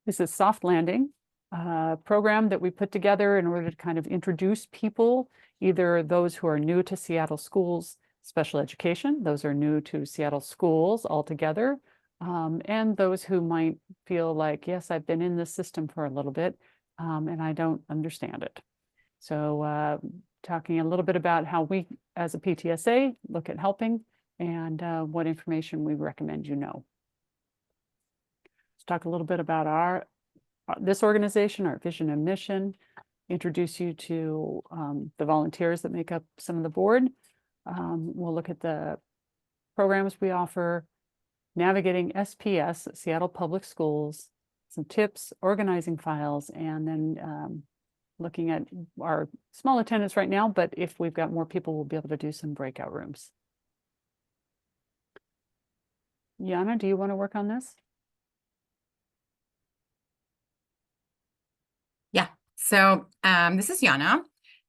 This is Soft Landing, a program that we put together in order to kind of introduce people, either those who are new to Seattle schools, special education, those are new to Seattle schools altogether, and those who might feel like, yes, I've been in this system for a little bit, and I don't understand it. So talking a little bit about how we, as a PTSA, look at helping and what information we recommend you know. Let's talk a little bit about this organization, our vision and mission, introduce you to the volunteers that make up some of the board. We'll look at the programs we offer, navigating SPS, Seattle Public Schools, some tips, organizing files, and then looking at our small attendance right now, but if we've got more people, we'll be able to do some breakout rooms. Yana, do you want to work on this? Yeah, so this is Yana,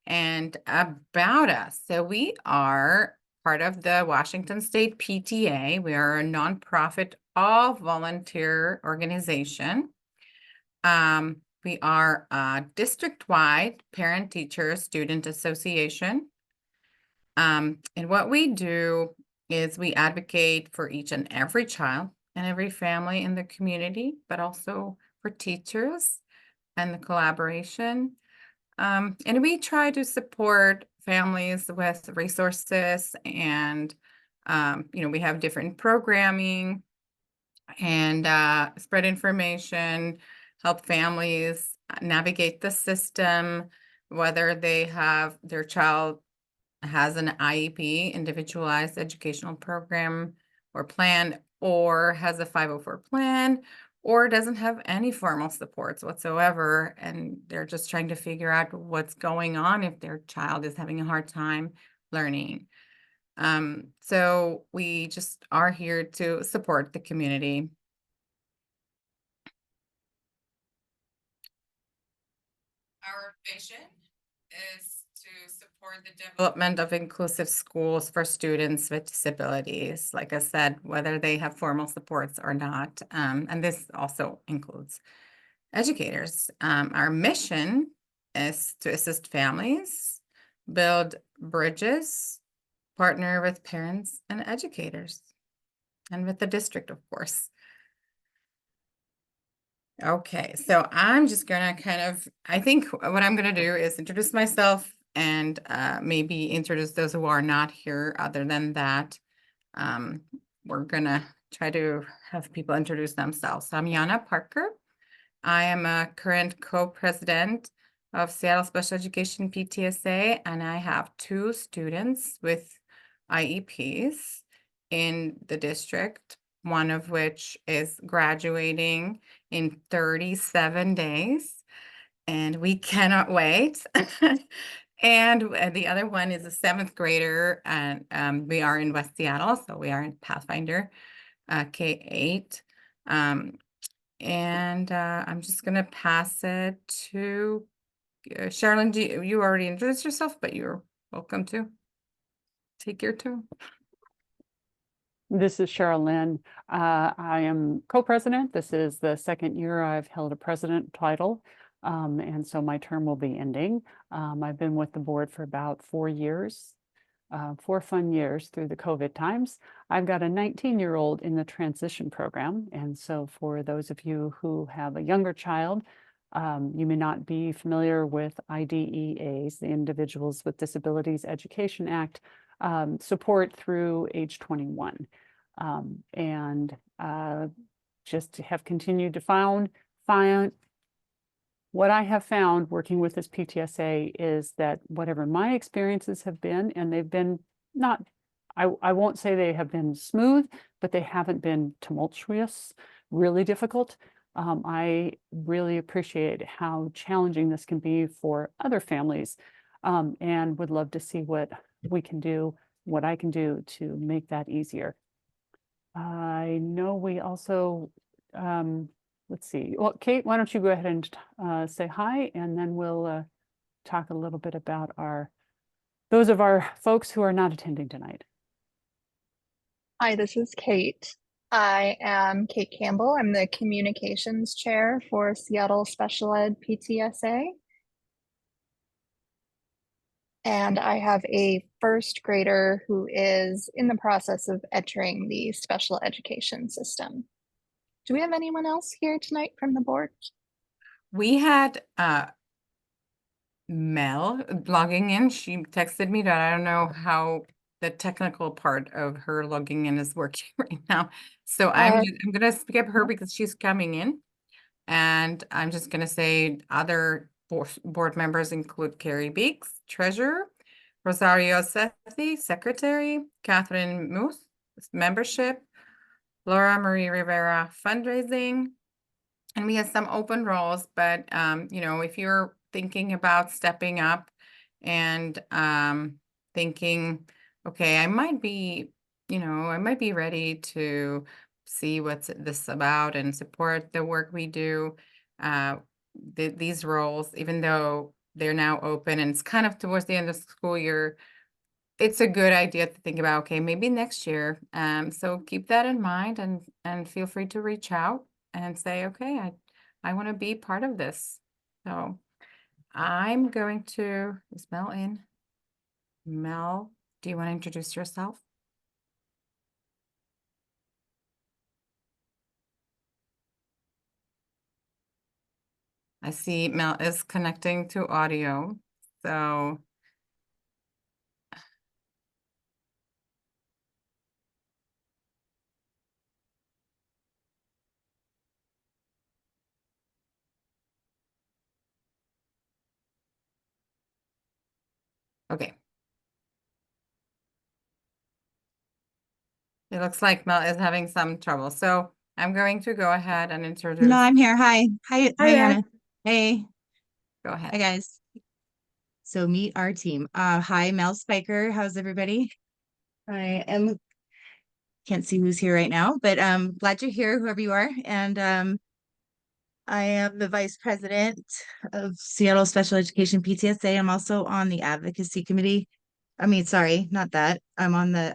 and about us. So we are part of the Washington State PTA. We are a nonprofit, all-volunteer organization. We are a district-wide parent-teacher student association. And what we do is we advocate for each and every child and every family in the community, but also for teachers and the collaboration. And we try to support families with resources and, we have different programming and spread information, help families navigate the system, whether their child has an IEP, individualized educational program or plan, or has a 504 plan, or doesn't have any formal supports whatsoever, and they're just trying to figure out what's going on if their child is having a hard time learning. So we just are here to support the community. Our vision is to support the development of inclusive schools for students with disabilities, like I said, whether they have formal supports or not. And this also includes educators. Our mission is to assist families, build bridges, partner with parents and educators, and with the district, of course. Okay, so I'm just gonna I think what I'm gonna do is introduce myself and maybe introduce those who are not here. Other than that, we're gonna try to have people introduce themselves. So I'm Yana Parker. I am a current co-president of Seattle Special Education PTSA, and I have 2 students with IEPs in the district, one of which is graduating in 37 days, and we cannot wait. And the other one is a 7th grader, and we are in West Seattle, so we are in Pathfinder K-8. And I'm just gonna pass it to Sherilyn. You already introduced yourself, but you're welcome to take your turn. This is Sherilyn. I am co-president. This is the 2nd year I've held a president title, and so my term will be ending. I've been with the board for about 4 years, 4 fun years through the COVID times. I've got a 19-year-old in the transition program, and so for those of you who have a younger child, you may not be familiar with IDEAs, the Individuals with Disabilities Education Act, support through age 21. And just have continued to find what I have found working with this PTSA is that whatever my experiences have been, and they've been not, I won't say they have been smooth, but they haven't been tumultuous, really difficult. I really appreciate how challenging this can be for other families, and would love to see what we can do, what I can do to make that easier. I know we also, let's see. Well, Kate, why don't you go ahead and say hi, and then we'll talk a little bit about those of our folks who are not attending tonight. Hi, this is Kate. I am Kate Campbell. I'm the communications chair for Seattle Special Ed PTSA. And I have a first grader who is in the process of entering the special education system. Do we have anyone else here tonight from the board? We had Mel logging in. She texted me that I don't know how the technical part of her logging in is working right now. So I'm gonna skip her because she's coming in. And I'm just gonna say other board members include Carrie Beeks, treasurer, Rosario Sethi, secretary, Catherine Muth, membership, Laura Marie Rivera, fundraising. And we have some open roles, but you know, if you're thinking about stepping up and thinking, okay, I might be, you know, I might be ready to see what's this about and support the work we do. These roles, even though they're now open and it's kind of towards the end of the school year, it's a good idea to think about, okay, maybe next year. So keep that in mind and feel free to reach out and say, okay, I want to be part of this. So I'm going to, is Mel in? Mel, do you want to introduce yourself? I see Mel is connecting to audio. So okay. It looks like Mel is having some trouble. So I'm going to go ahead and No, introduce. I'm here. Hi. Hi, Hi there. Hannah. Hey. Go ahead. Hi, guys. So meet our team. Hi, Mel Spiker. How's everybody? I am, can't see who's here right now, but glad you're here, whoever you are. And I am the vice president of Seattle Special Education PTSA. I'm also on the advocacy committee. I mean, sorry, not that. I'm on the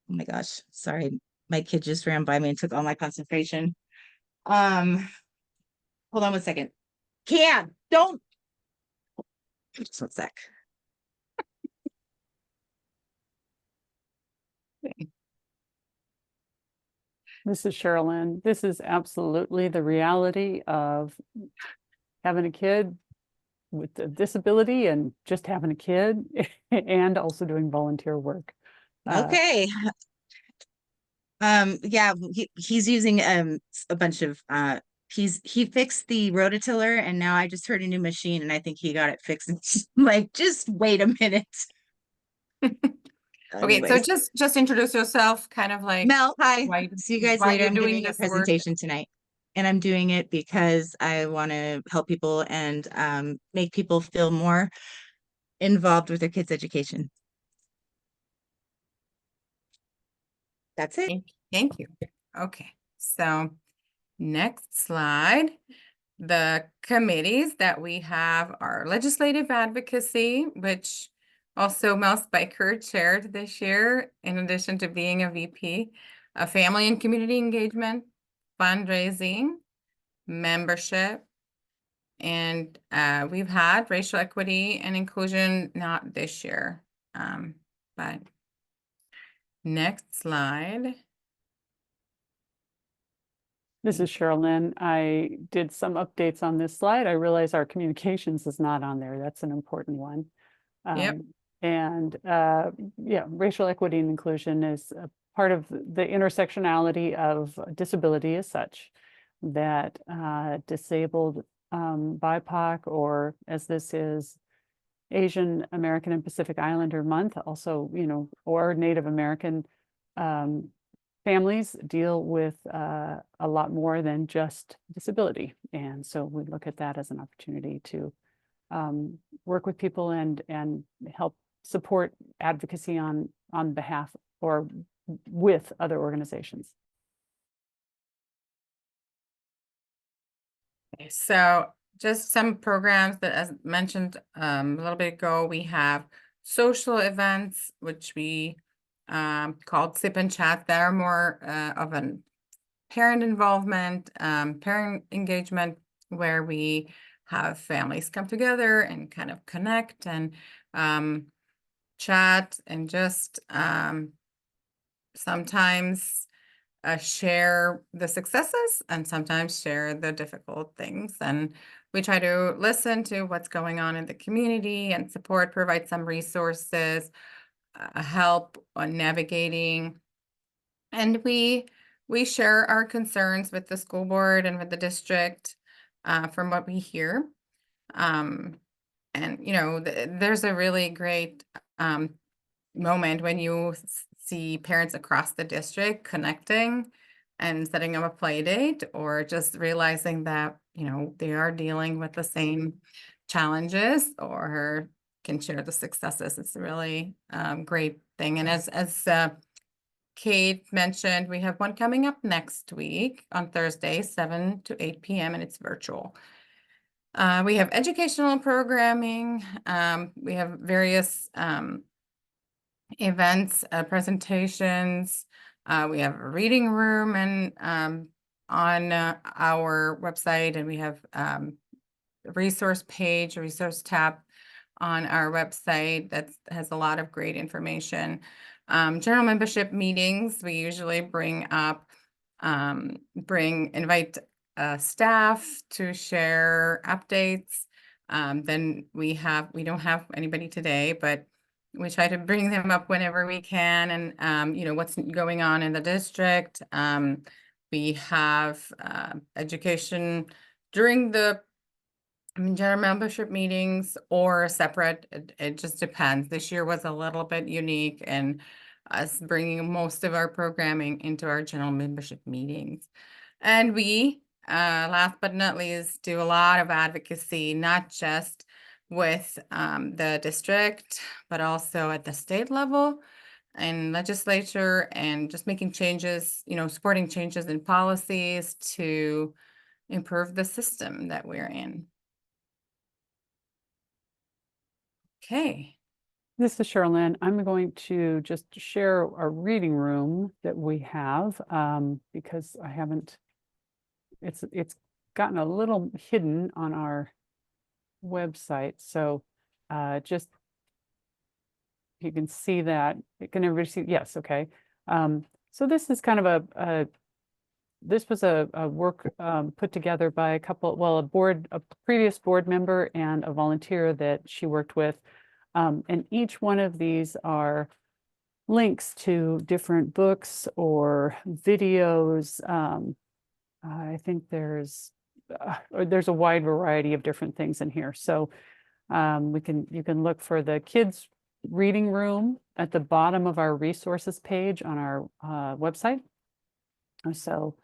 oh my gosh, sorry. My kid just ran by me and took all my concentration. Hold on one second. Cam, don't. Just one sec. This is Sherilyn. This is absolutely the reality of having a kid with a disability and just having a kid and also doing volunteer work. Okay. Yeah, he's using a bunch of he fixed the rototiller and now I just heard a new machine and I think he got it fixed. Like, just wait a minute. Okay, so Anyways, just introduce yourself, kind of like Mel, hi. why See you guys why later. you're I'm doing giving a this work. presentation tonight. And I'm doing it because I want to help people and make people feel more involved with their kids' education. That's it. Thank you. Okay, so next slide. The committees that we have are legislative advocacy, which also Mel Spiker chaired this year, in addition to being a VP, a family and community engagement, fundraising, membership, and we've had racial equity and inclusion, not this year, but next slide. This is Sherilyn. I did some updates on this slide. I realize our communications is not on there. That's an important one. Yep. And yeah, racial equity and inclusion is a part of the intersectionality of disability as such, that disabled BIPOC, or as this is Asian American and Pacific Islander Month, also, you know, or Native American families deal with a lot more than just disability. And so we look at that as an opportunity to work with people and help support advocacy on behalf or with other organizations. Okay, so just some programs that, as mentioned a little bit ago, we have social events, which we called Sip and Chat that are more of an parent involvement, parent engagement, where we have families come together and kind of connect and chat and just sometimes share the successes and sometimes share the difficult things. And we try to listen to what's going on in the community and support, provide some resources, help on navigating. And we share our concerns with the school board and with the district from what we hear. And, you know, there's a really great moment when you see parents across the district connecting and setting up a play date, or just realizing that, you know, they are dealing with the same challenges or can share the successes. It's a really great thing. And as Kate mentioned, we have one coming up next week on Thursday, 7 to 8 p.m., and it's virtual. We have educational programming. We have various events, presentations. We have a reading room and on our website, and we have a resource page, a resource tab on our website that has a lot of great information. General membership meetings, we usually bring up, invite staff to share updates. Then we don't have anybody today, but we try to bring them up whenever we can, and you know, what's going on in the district. We have education during the general membership meetings or separate. It just depends. This year was a little bit unique, and us bringing most of our programming into our general membership meetings. And we, last but not least, do a lot of advocacy, not just with the district, but also at the state level and legislature, and just making changes, you know, supporting changes in policies to improve the system that we're in. Okay. This is Sherilyn. I'm going to just share our reading room that we have because I haven't, it's gotten a little hidden on our website. So just, you can see that. Can everybody see? Yes, okay. So this is kind of this was a work put together by a previous board member and a volunteer that she worked with. And each one of these are links to different books or videos. I think there's a wide variety of different things in here. So you can look for the kids reading room at the bottom of our resources page on our website. So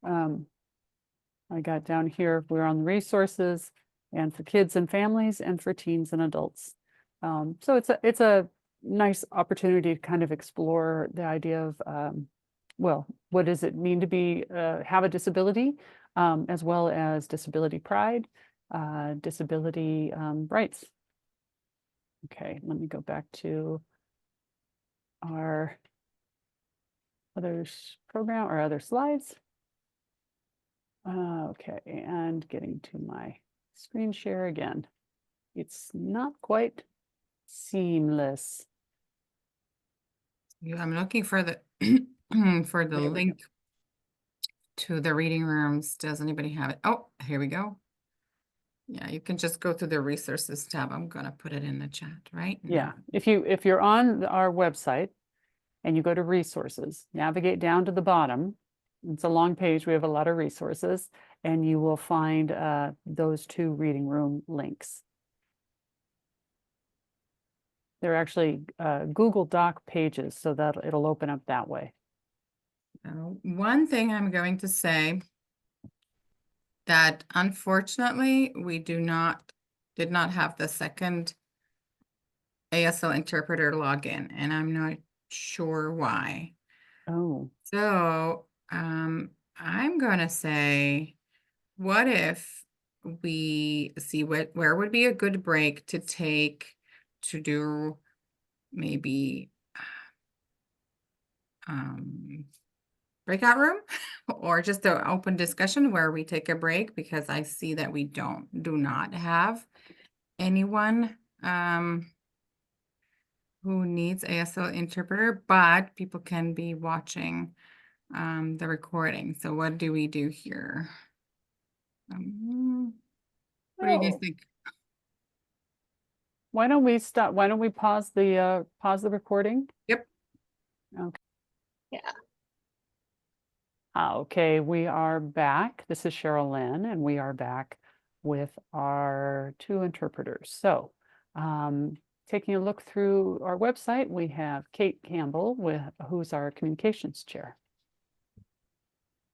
I got down here, we're on the resources, and for kids and families and for teens and adults. So it's a nice opportunity to kind of explore the idea of, well, what does it mean to have a disability, as well as disability pride, disability rights. Okay, let me go back to our other program or other slides. Okay, and getting to my screen share again. It's not quite seamless. Yeah, I'm looking for the for the link to the reading rooms. Does anybody have it? Oh, here we go. Yeah, you can just go to the resources tab. I'm gonna put it in the chat right now. Yeah, if you're on our website and you go to resources, navigate down to the bottom. It's a long page. We have a lot of resources, and you will find those two reading room links. They're actually Google Doc pages, so that it'll open up that way. One thing I'm going to say that unfortunately we did not have the second ASL interpreter login, and I'm not sure why. Oh. So I'm gonna say, what if we see where would be a good break to take to do maybe breakout room or just an open discussion where we take a break, because I see that we do not have anyone who needs ASL interpreter, but people can be watching the recording. So what do we do here? What do you guys Oh, think? why don't we stop? Why don't we pause the recording? Yep. Okay. Yeah. Okay, we are back. This is Cheryl Lynn, and we are back with our two interpreters. So, taking a look through our website, we have Kate Campbell, who's our communications chair.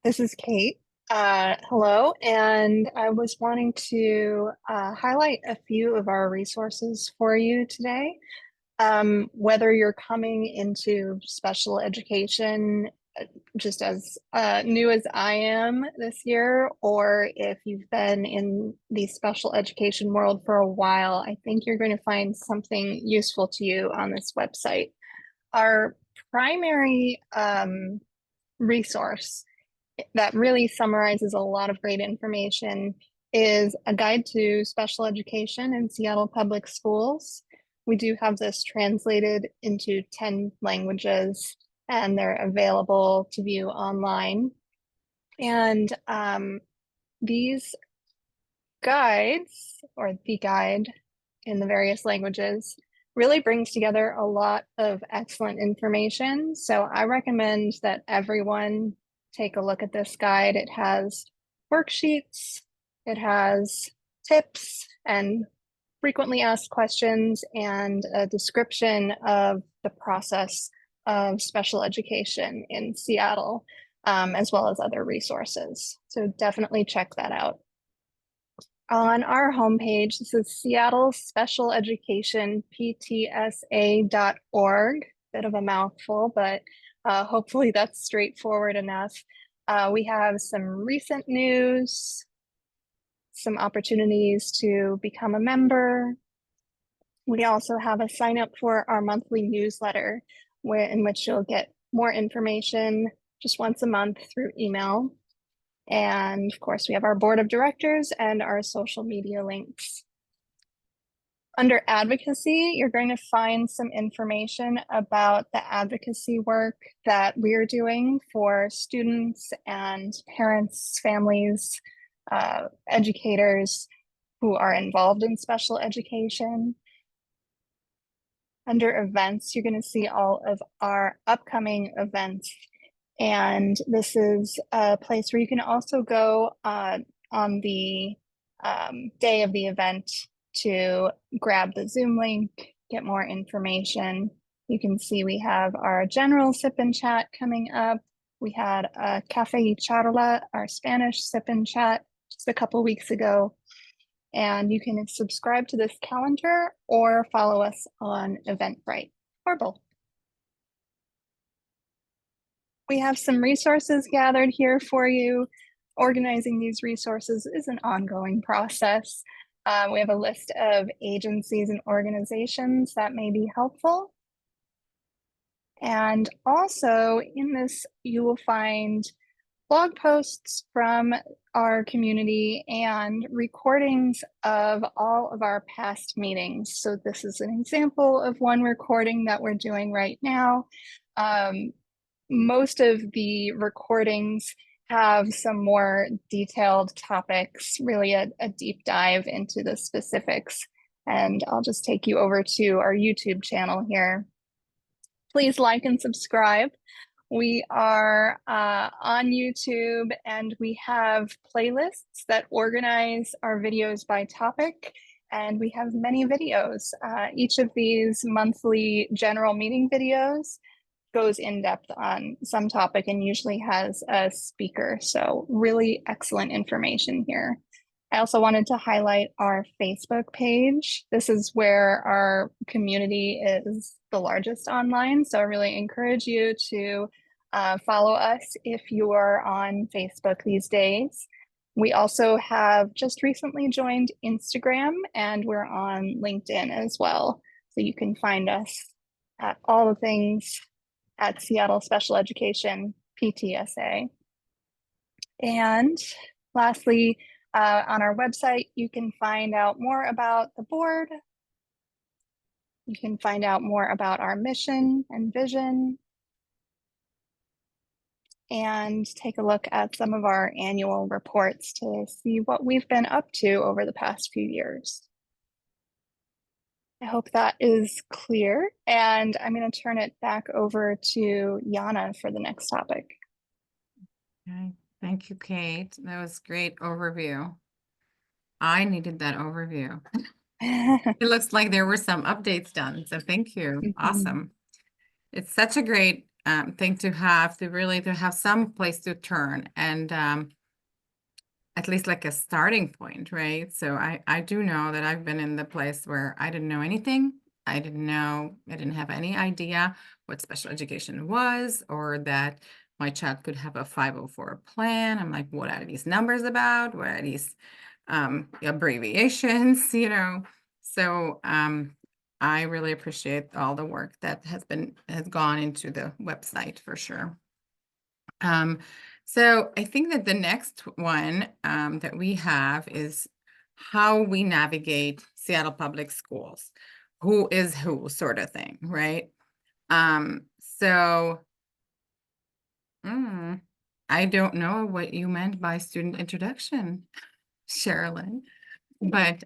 This is Kate. Hello, and I was wanting to highlight a few of our resources for you today. Whether you're coming into special education just as new as I am this year, or if you've been in the special education world for a while, I think you're going to find something useful to you on this website. Our primary resource that really summarizes a lot of great information is a guide to special education in Seattle Public Schools. We do have this translated into 10 languages, and they're available to view online. And these guides, or the guide in the various languages, really brings together a lot of excellent information. So I recommend that everyone take a look at this guide. It has worksheets, it has tips and frequently asked questions, and a description of the process of special education in Seattle, as well as other resources. So definitely check that out. On our homepage, this is Seattle Special Education PTSA.org. Bit of a mouthful, but hopefully that's straightforward enough. We have some recent news, some opportunities to become a member. We also have a sign up for our monthly newsletter, in which you'll get more information just once a month through email. And of course, we have our board of directors and our social media links. Under advocacy, you're going to find some information about the advocacy work that we're doing for students and parents, families, educators who are involved in special education. Under events, you're going to see all of our upcoming events. And this is a place where you can also go on the day of the event to grab the Zoom link, get more information. You can see we have our general sip and chat coming up. We had a Cafe y Charla, our Spanish sip and chat, just a couple weeks ago. And you can subscribe to this calendar or follow us on Eventbrite or both. We have some resources gathered here for you. Organizing these resources is an ongoing process. We have a list of agencies and organizations that may be helpful. And also in this, you will find blog posts from our community and recordings of all of our past meetings. So this is an example of one recording that we're doing right now. Most of the recordings have some more detailed topics, really a deep dive into the specifics. And I'll just take you over to our YouTube channel here. Please like and subscribe. We are on YouTube, and we have playlists that organize our videos by topic. And we have many videos. Each of these monthly general meeting videos goes in depth on some topic and usually has a speaker. So really excellent information here. I also wanted to highlight our Facebook page. This is where our community is the largest online. So I really encourage you to follow us if you are on Facebook these days. We also have just recently joined Instagram, and we're on LinkedIn as well. So you can find us at all the things at Seattle Special Education, PTSA. And lastly, on our website, you can find out more about the board. You can find out more about our mission and vision, and take a look at some of our annual reports to see what we've been up to over the past few years. I hope that is clear, and I'm going to turn it back over to Yana for the next topic. Okay. Thank you, Kate. That was great overview. I needed that overview. It looks like there were some updates done, so thank you. Mhm. Awesome. It's such a great thing to have, to have some place to turn, and at least like a starting point, right? So I do know that I've been in the place where I didn't know anything. I didn't have any idea what special education was, or that my child could have a 504 plan. I'm like, what are these numbers about? What are these abbreviations, you know? So I really appreciate all the work that has gone into the website for sure. So I think that the next one that we have is how we navigate Seattle Public Schools. Who is who sort of thing, right? So I don't know what you meant by student introduction, Sherilyn, but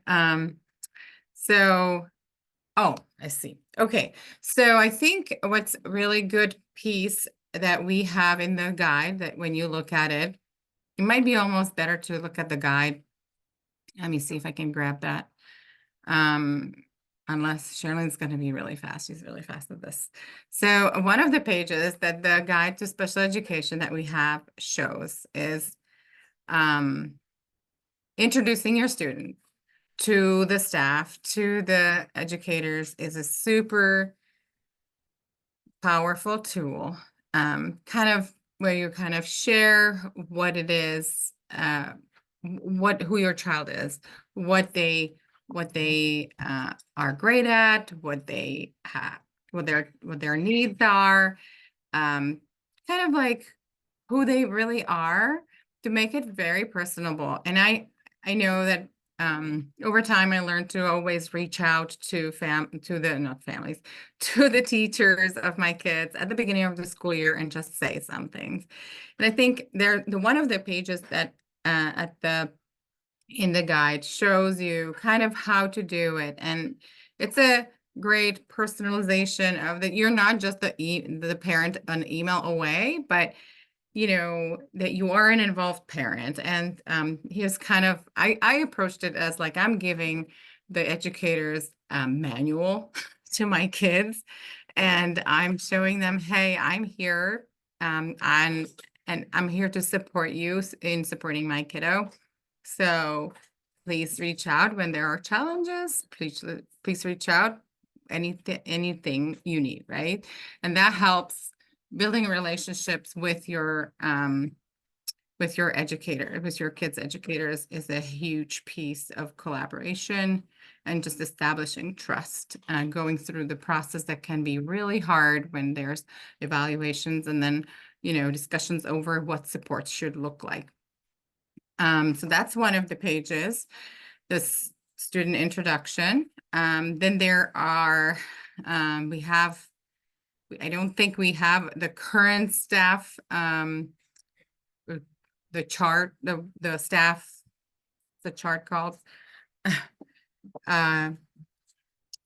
so, oh, I see. Okay, so I think what's really good piece that we have in the guide, that when you look at it, it might be almost better to look at the guide. Let me see if I can grab that. Unless Sherilyn's going to be really fast. She's really fast at this. So one of the pages that the guide to special education that we have shows is introducing your student to the staff, to the educators, is a super powerful tool, kind of where you kind of share what it is, who your child is, what they are great at, what they have, what their needs are, kind of like who they really are, to make it very personable. And I know that over time I learned to always reach out to the teachers of my kids at the beginning of the school year and just say some things. And I think one of the pages that in the guide shows you kind of how to do it, and it's a great personalization of that. You're not just the parent an email away, but you know that you are an involved parent. And here's kind of, I approached it as like I'm giving the educators manual to my kids, and I'm showing them, hey, I'm here, and I'm here to support you in supporting my kiddo. So please reach out when there are challenges. Please reach out, anything you need, right? And that helps building relationships with your educator, with your kids' educators, is a huge piece of collaboration and just establishing trust, going through the process that can be really hard when there's evaluations and then, you know, discussions over what supports should look like. So that's one of the pages, this student introduction. Then there are, I don't think we have the current staff, the chart, the staff, the chart called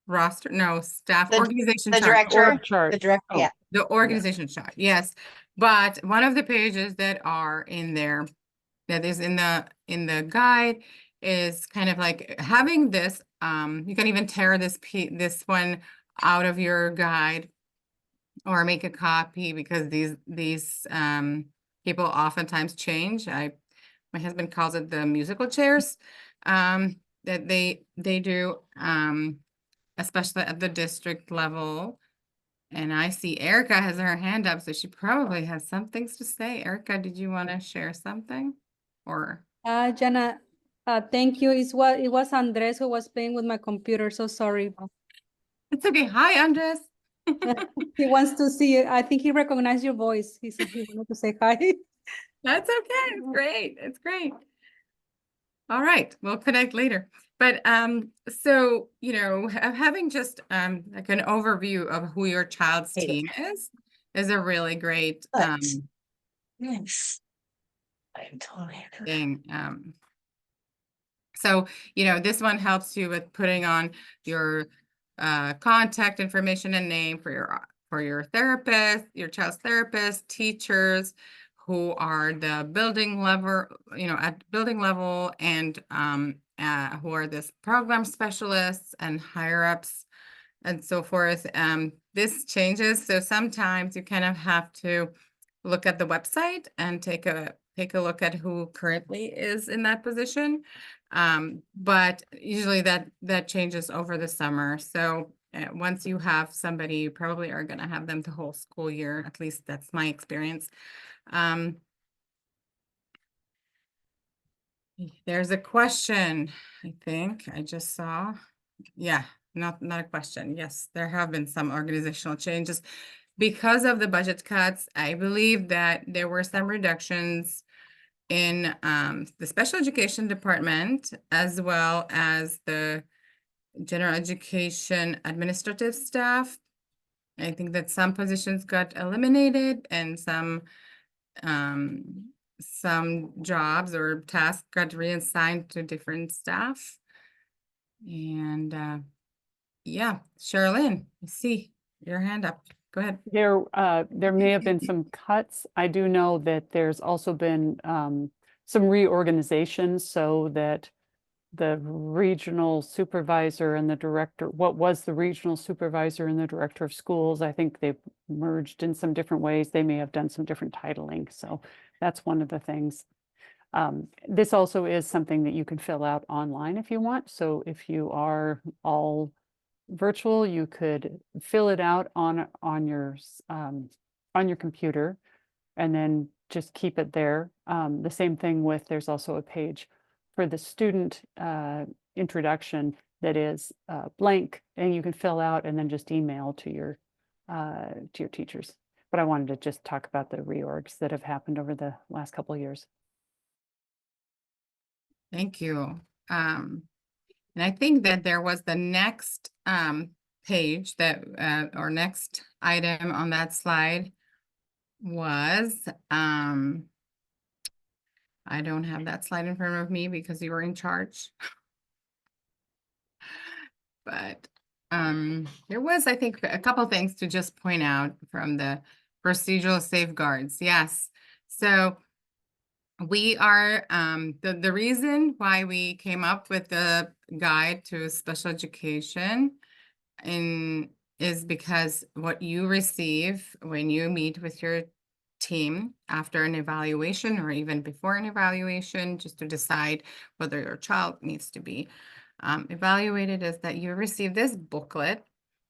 roster, no, staff organization The chart. Org chart. the director, Oh. yeah. The organization chart, yes. But one of the pages that are in there, that is in the guide, is kind of like having this, you can even tear this one out of your guide or make a copy, because these people oftentimes change. My husband calls it the musical chairs, that they do, especially at the district level. And I see Erica has her hand up, so she probably has some things to say. Erica, did you want to share something? Or Jana, thank you. It was Andres who was playing with my computer. So sorry. it's okay. Hi, Andres. He wants to see you. I think he recognized your voice. He said he wanted to say hi. That's okay. It's great. It's great. All right, we'll connect later. But so having just like an overview of who your child's team is a really great Yes. I'm totally thing. So this one helps you with putting on your contact information and name for your therapist, your child's therapist, teachers who are the building level, at building level, and who are this program specialists and higher ups and so forth. This changes, so sometimes you kind of have to look at the website and take a look at who currently is in that position. But usually that changes over the summer. So once you have somebody, you probably are going to have them the whole school year. At least that's my experience. There's a question, I think I just saw. Yeah, not a question. Yes, there have been some organizational changes. Because of the budget cuts, I believe that there were some reductions in the special education department, as well as the general education administrative staff. I think that some positions got eliminated and some jobs or tasks got reassigned to different staff. And yeah, Charlene, I see your hand up. Go ahead. There may have been some cuts. I do know that there's also been some reorganization so that the regional supervisor and the director, what was the regional supervisor and the director of schools, I think they've merged in some different ways. They may have done some different titling. So that's one of the things. This also is something that you can fill out online if you want. So if you are all virtual, you could fill it out on your computer and then just keep it there. The same thing with, there's also a page for the student introduction that is blank, and you can fill out and then just email to your teachers. But I wanted to just talk about the reorgs that have happened over the last couple of years. Thank you. And I think that there was the next page that or next item on that slide was I don't have that slide in front of me because you were in charge. But there was, I think, a couple things to just point out from the procedural safeguards. Yes. So we are, the reason why we came up with the guide to special education is because what you receive when you meet with your team after an evaluation or even before an evaluation, just to decide whether your child needs to be evaluated, is that you receive this booklet,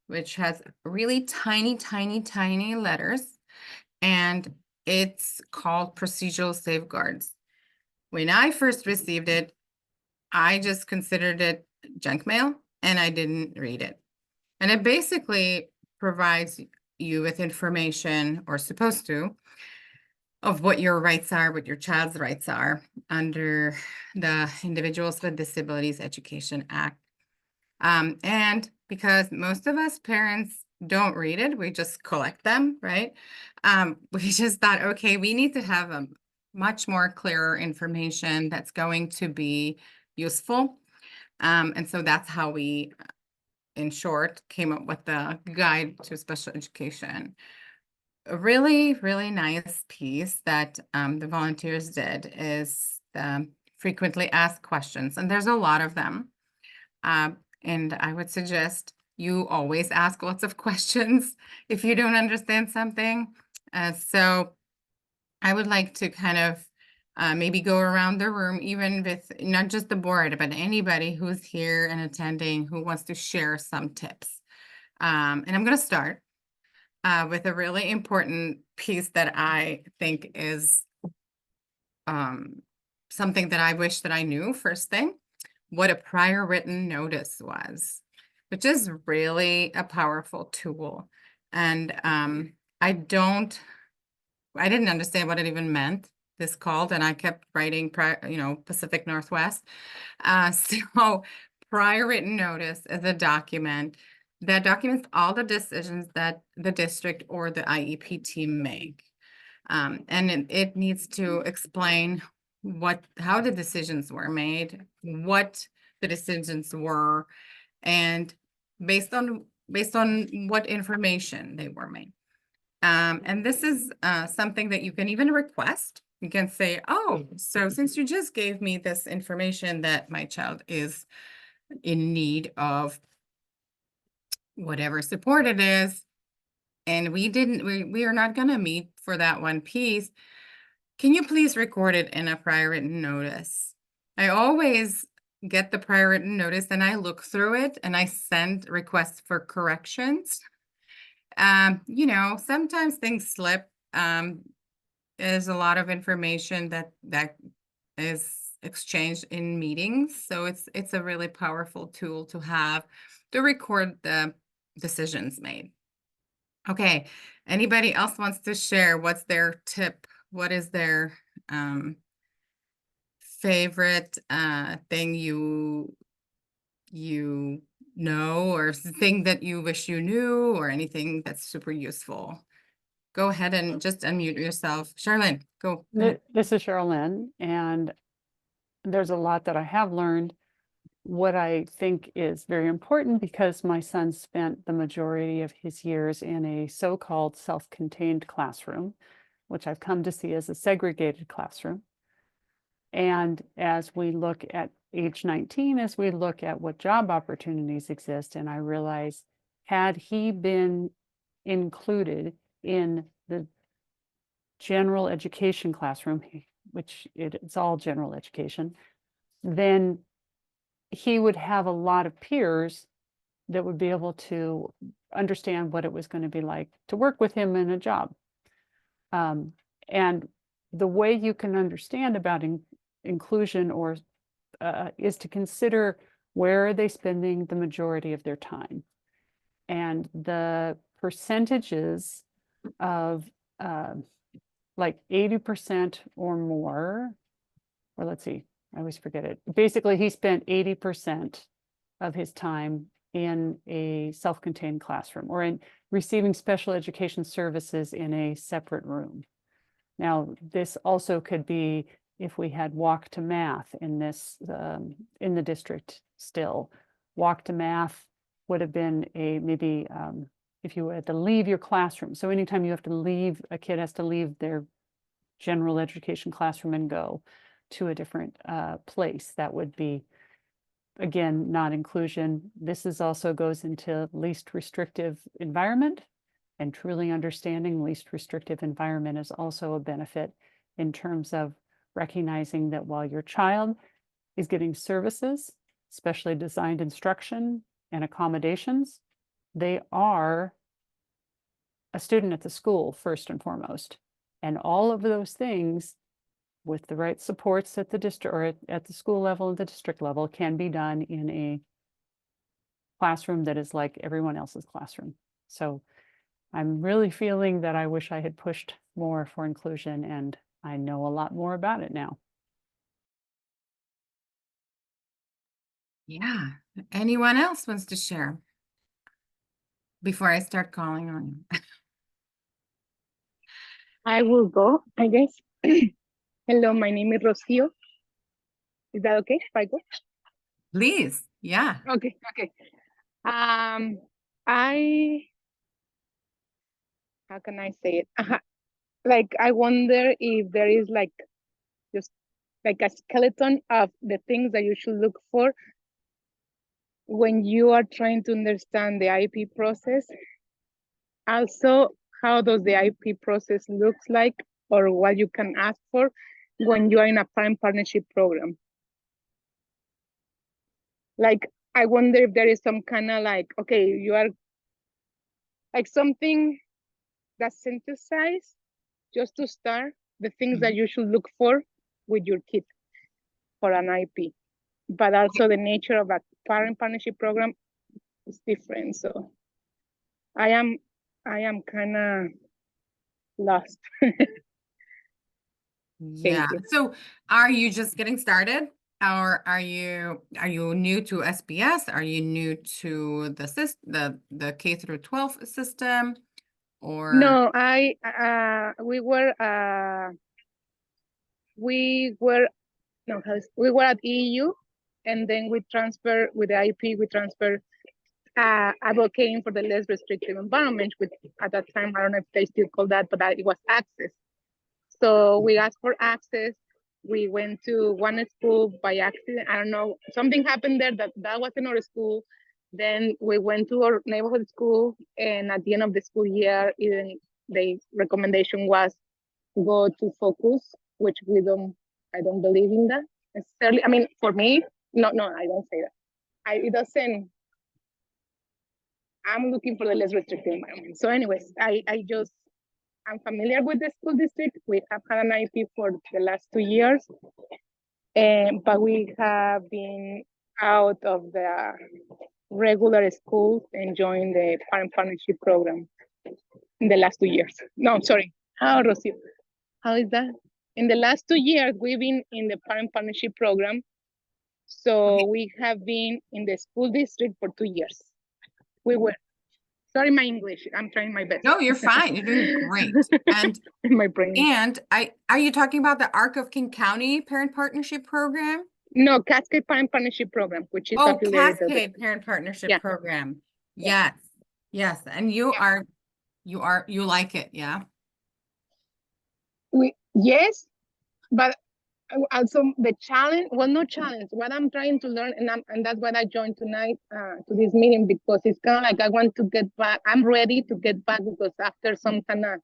which has really tiny, tiny, tiny letters, and it's called Procedural Safeguards. When I first received it, I just considered it junk mail and I didn't read it. And it basically provides you with information, or supposed to, of what your rights are, what your child's rights are under the Individuals with Disabilities Education Act. And because most of us parents don't read it, we just collect them, right? We just thought, okay, we need to have a much more clearer information that's going to be useful. And so that's how we, in short, came up with the guide to special education. A really, really nice piece that the volunteers did is the frequently asked questions, and there's a lot of them. And I would suggest you always ask lots of questions if you don't understand something. So I would like to kind of maybe go around the room, even with not just the board, but anybody who's here and attending who wants to share some tips. And I'm going to start with a really important piece that I think is something that I wish that I knew first thing, what a prior written notice was, which is really a powerful tool. And I didn't understand what it even meant, this called, and I kept writing, Pacific Northwest. So prior written notice is a document that documents all the decisions that the district or the IEP team make. And it needs to explain how the decisions were made, what the decisions were, and based on what information they were made. And this is something that you can even request. You can say, oh, so since you just gave me this information that my child is in need of whatever support it is, and we are not going to meet for that one piece, can you please record it in a prior written notice? I always get the prior written notice and I look through it and I send requests for corrections. Sometimes things slip. There's a lot of information that is exchanged in meetings. So it's a really powerful tool to have to record the decisions made. Okay, anybody else wants to share what's their tip? What is their favorite thing you know, or thing that you wish you knew, or anything that's super useful? Go ahead and just unmute yourself. Charlene, go ahead. This is Cheryl, and there's a lot that I have learned. What I think is very important, because my son spent the majority of his years in a so-called self-contained classroom, which I've come to see as a segregated classroom. And as we look at age 19, as we look at what job opportunities exist, and I realize, had he been included in the general education classroom, which it's all general education, then he would have a lot of peers that would be able to understand what it was going to be like to work with him in a job. And the way you can understand about inclusion is to consider, where are they spending the majority of their time? And the percentages of like 80% or more, or let's see, I always forget it. Basically, he spent 80% of his time in a self-contained classroom, or in receiving special education services in a separate room. Now, this also could be if we had walk to math in this in the district still. Walk to math would have been maybe if you had to leave your classroom. So anytime you have to leave, a kid has to leave their general education classroom and go to a different place, that would be, again, not inclusion. This also goes into least restrictive environment, and truly understanding least restrictive environment is also a benefit in terms of recognizing that while your child is getting services, specially designed instruction and accommodations, they are a student at the school first and foremost. And all of those things, with the right supports at the district or at the school level and the district level, can be done in a classroom that is like everyone else's classroom. So I'm really feeling that I wish I had pushed more for inclusion, and I know a lot more about it now. Yeah. Anyone else wants to share before I start calling on you? I will go, I guess. Hello, my name is Rocio. Is that okay if I go? Please. Yeah. Okay. How can I say it? Like, I wonder if there is like just like a skeleton of the things that you should look for when you are trying to understand the IEP process. Also, how does the IEP process looks like, or what you can ask for when you are in a parent partnership program? Like, I wonder if there is some kind of like, okay, you are like something that's synthesized just to start the things that you should look for with your kid for an IEP. But also the nature of a parent partnership program is different. So I am I am kind of lost. Yeah. you. So are you just getting started? Or are you new to SBS? Are you new to the K through 12 system? Or No, we were at EU, and then we transfer with the IP. We transfer advocating for the less restrictive environment, which at that time I don't know if they still call that, but it was access. So we asked for access. We went to one school by accident. I don't know, something happened there that wasn't our school. Then we went to our neighborhood school, and at the end of the school year, even the recommendation was go to focus, which I don't believe in that necessarily. I mean, for me, no, I don't say that. It doesn't, I'm looking for the less restrictive environment. So anyways, I'm familiar with the school district. We have had an IP for the last 2 years, but we have been out of the regular schools and joined the parent partnership program in the last 2 years. No, I'm sorry. Rocio, how is that? In the last 2 years, we've been in the parent partnership program. So we have been in the school district for 2 years. Sorry, my English. I'm trying my best. no, you're fine. You're doing great. And my brain. And are you talking about the Arc of King County Parent Partnership Program? No, Cascade Parent Partnership Program, which is affiliated with Cascade Parent Partnership Yeah. Program. Yeah. Yes. And you like it, yeah? Yes, but also the challenge, well, no challenge, what I'm trying to learn, and that's why I joined tonight to this meeting, because it's kind of like I want to get back. I'm ready to get back, because after some kind of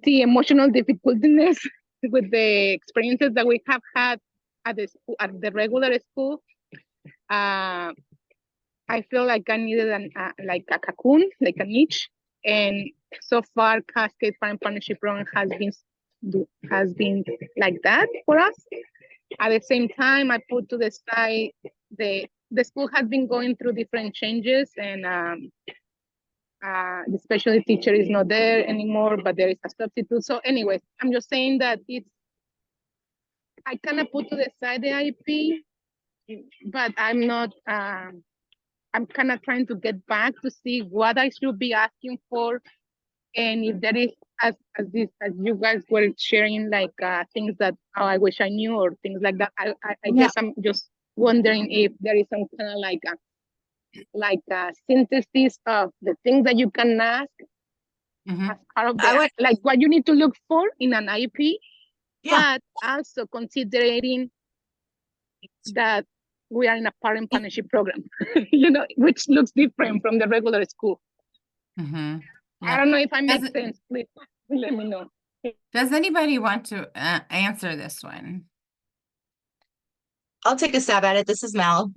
emotional difficultiness with the experiences that we have had at the regular school, I feel like I needed like a cocoon, like a niche, and so far Cascade Parent Partnership Program has been like that for us. At the same time, I put to the side the school has been going through different changes, and the specialty teacher is not there anymore, but there is a substitute. So anyways, I'm just saying that I kind of put to the side the IP, but I'm not, I'm kind of trying to get back to see what I should be asking for. And if there is, as you guys were sharing, like things that I wish I knew, or things like that, I guess I'm just wondering if there is some kind of like a synthesis of the things that you can ask as part of like what you need to look for in an IP, but also considering that we are in a parent partnership program, which looks different from the regular school. Yeah. I don't know if I make sense. Please let me know. Does anybody want to answer this one? I'll take a stab at it. This is Mel.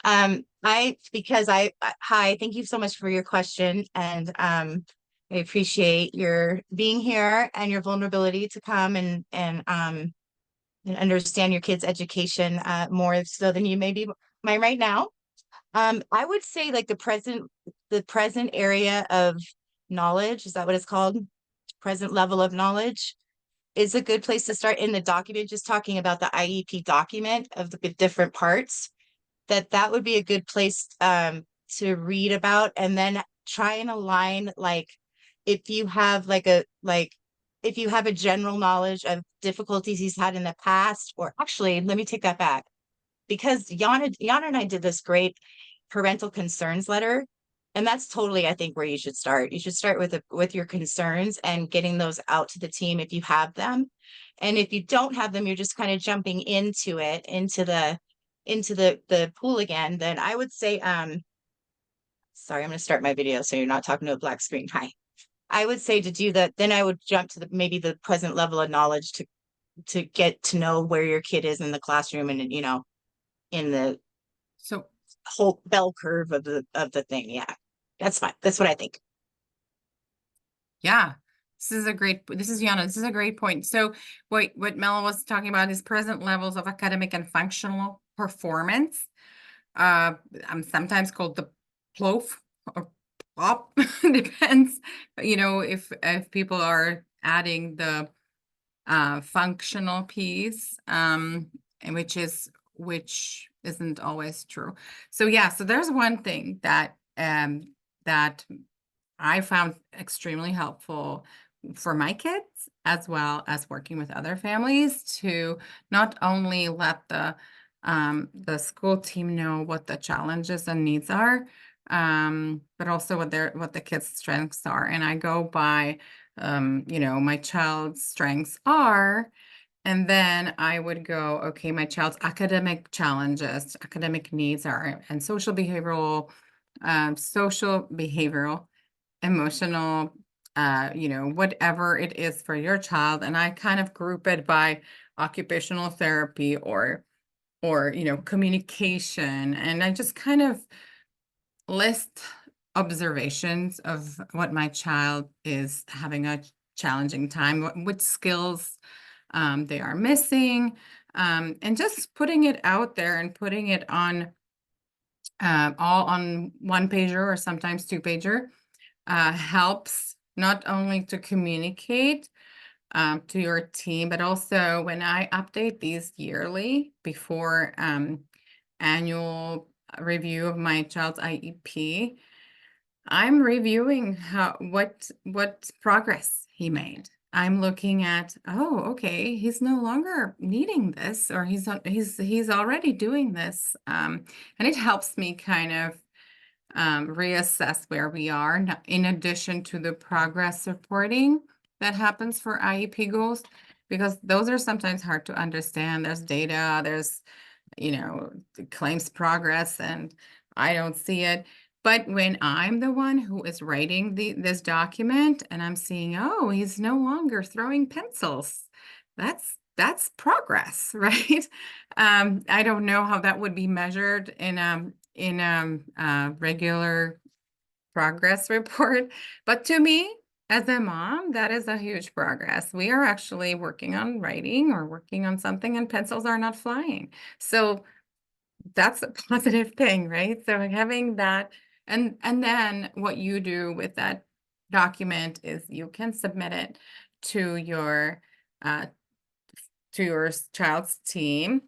Hi, thank you so much for your question. And I appreciate your being here and your vulnerability to come and understand your kids' education more so than you maybe might right now. I would say like the present area of knowledge, is that what it's called? Present level of knowledge is a good place to start in the document, just talking about the IEP document of the different parts. That would be a good place to read about, and then try and align, like if you have if you have a general knowledge of difficulties he's had in the past, or actually, let me take that back, because Yana and I did this great parental concerns letter, and that's totally, I think, where you should start. You should start with your concerns and getting those out to the team if you have them. And if you don't have them, you're just kind of jumping into the pool again, then I would say, sorry, I'm going to start my video so you're not talking to a black screen. Hi. I would say to do that, then I would jump to maybe the present level of knowledge to get to know where your kid is in the classroom, and in the whole bell curve of the thing. Yeah, that's fine. That's what I think. Yeah. This is Yana. This is a great point. So what Mel was talking about is present levels of academic and functional performance. I'm sometimes called the PLOF, or swap. Depends, if people are adding the functional piece, and which isn't always true. So yeah, so there's one thing that that I found extremely helpful for my kids, as well as working with other families, to not only let the school team know what the challenges and needs are, but also what the kids' strengths are. And I go by, my child's strengths are, and then I would go, okay, my child's academic challenges, academic needs are, and social behavioral, emotional, whatever it is for your child. And I kind of group it by occupational therapy or communication. And I just kind of list observations of what my child is having a challenging time, what skills they are missing, and just putting it out there and putting it on all on one pager or sometimes two pager helps not only to communicate to your team, but also when I update these yearly before annual review of my child's IEP, I'm reviewing what progress he made. I'm looking at, oh, okay, he's no longer needing this, or he's already doing this, and it helps me kind of reassess where we are, in addition to the progress reporting that happens for IEP goals, because those are sometimes hard to understand. There's data, there's, claims progress, and I don't see it. But when I'm the one who is writing this document and I'm seeing, oh, he's no longer throwing pencils, that's progress, right? I don't know how that would be measured in a regular progress report, but to me, as a mom, that is a huge progress. We are actually working on writing or working on something, and pencils are not flying. So that's a positive thing, right? So having that, and then what you do with that document is you can submit it to your child's team.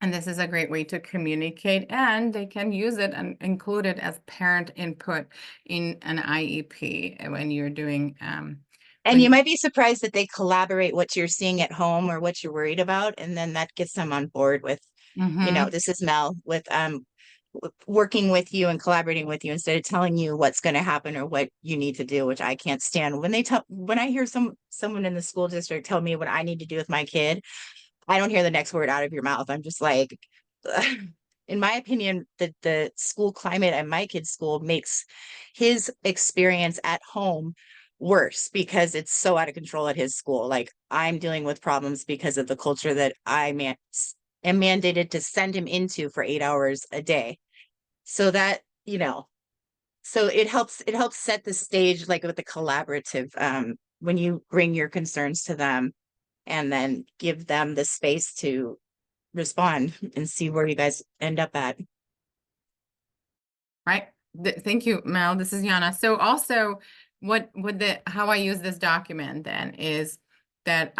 And this is a great way to communicate, and they can use it and include it as parent input in an IEP when you're doing. And you might be surprised that they collaborate what you're seeing at home or what you're worried about, and then that gets them on board with, this is Mel, with working with you and collaborating with you instead of telling you what's going to happen or what you need to do, which I can't stand. When I hear someone in the school district tell me what I need to do with my kid, I don't hear the next word out of your mouth. I'm just like, in my opinion, the school climate at my kid's school makes his experience at home worse because it's so out of control at his school. Like, I'm dealing with problems because of the culture that I am mandated to send him into for 8 hours a day. So that, so it helps set the stage, like with the collaborative, when you bring your concerns to them and then give them the space to respond and see where you guys end up at. Right. Thank you, Mel. This is Yana. So also how I use this document then is that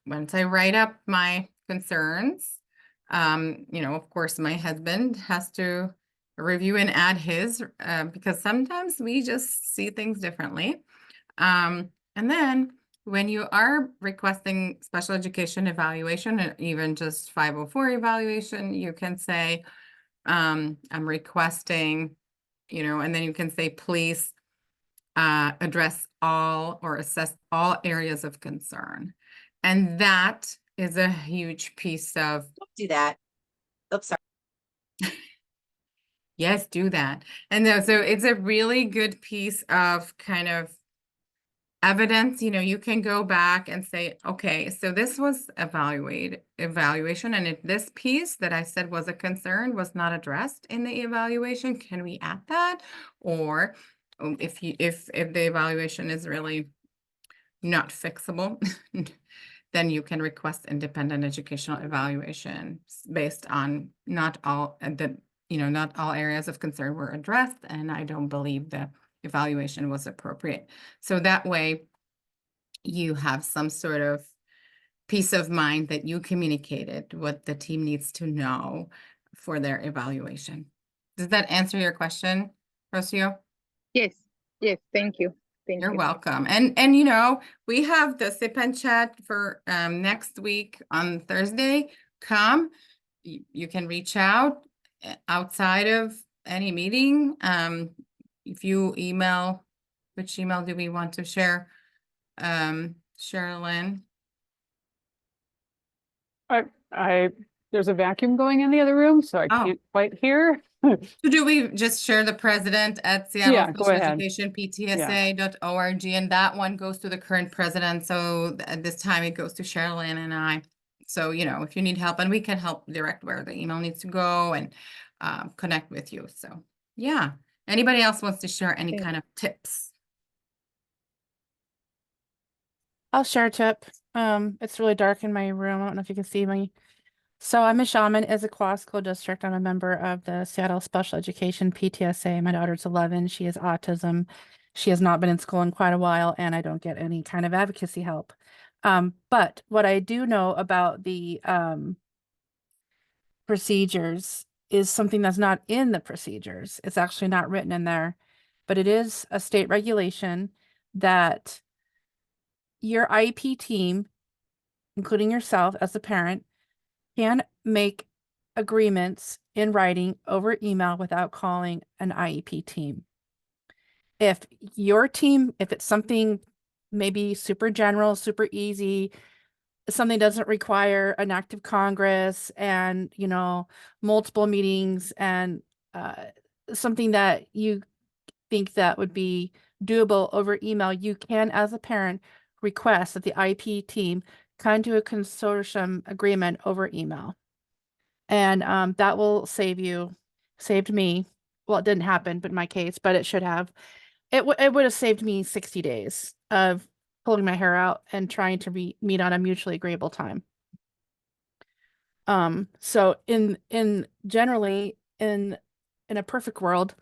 once I write up my concerns, of course, my husband has to review and add his, because sometimes we just see things differently. And then when you are requesting special education evaluation, or even just 504 evaluation, you can say, I'm requesting, and then you can say, please address all or assess all areas of concern. And that is a huge piece of. Don't do that. Oops, sorry. Yes, do that. And so it's a really good piece of kind of evidence. You can go back and say, okay, so this was evaluation, and if this piece that I said was a concern was not addressed in the evaluation, can we add that? Or if the evaluation is really not fixable, then you can request independent educational evaluation based on not all areas of concern were addressed, and I don't believe the evaluation was appropriate. So that way you have some sort of peace of mind that you communicated what the team needs to know for their evaluation. Does that answer your question, Rocio? Yes, yes, thank you. Thank You're you. welcome. And you know, we have the sip and chat for next week on Thursday. Come, you can reach out outside of any meeting. If you email, which email do we want to share? Sherilyn. There's a vacuum going in the other room, so I Oh. can't quite hear. So do we just share the president at Seattle Yeah, go Special ahead. Education, PTSA.org, and that one goes to the current president. So at this time it goes to Sherilyn and I. So, you know, if you need help, and we can help direct where the email needs to go and connect with you. So yeah. Anybody else wants to share any Thank kind of tips? I'll share a tip. It's really dark in my room. I don't know if you can see me. So I'm a shaman as a Quad School District. I'm a member of the Seattle Special Education PTSA. My daughter's 11. She has autism. She has not been in school in quite a while, and I don't get any kind of advocacy help. But what I do know about the procedures is something that's not in the procedures. It's actually not written in there, but it is a state regulation that your IEP team, including yourself as a parent, can make agreements in writing over email without calling an IEP team. If your team, if it's something maybe super general, super easy, something doesn't require an active Congress and, you know, multiple meetings and something that you think that would be doable over email, you can, as a parent, request that the IEP team can do a consortium agreement over email. And that will saved me. Well, it didn't happen, but in my case, but it should have. It would have saved me 60 days of pulling my hair out and trying to meet on a mutually agreeable time. So in generally in a perfect world,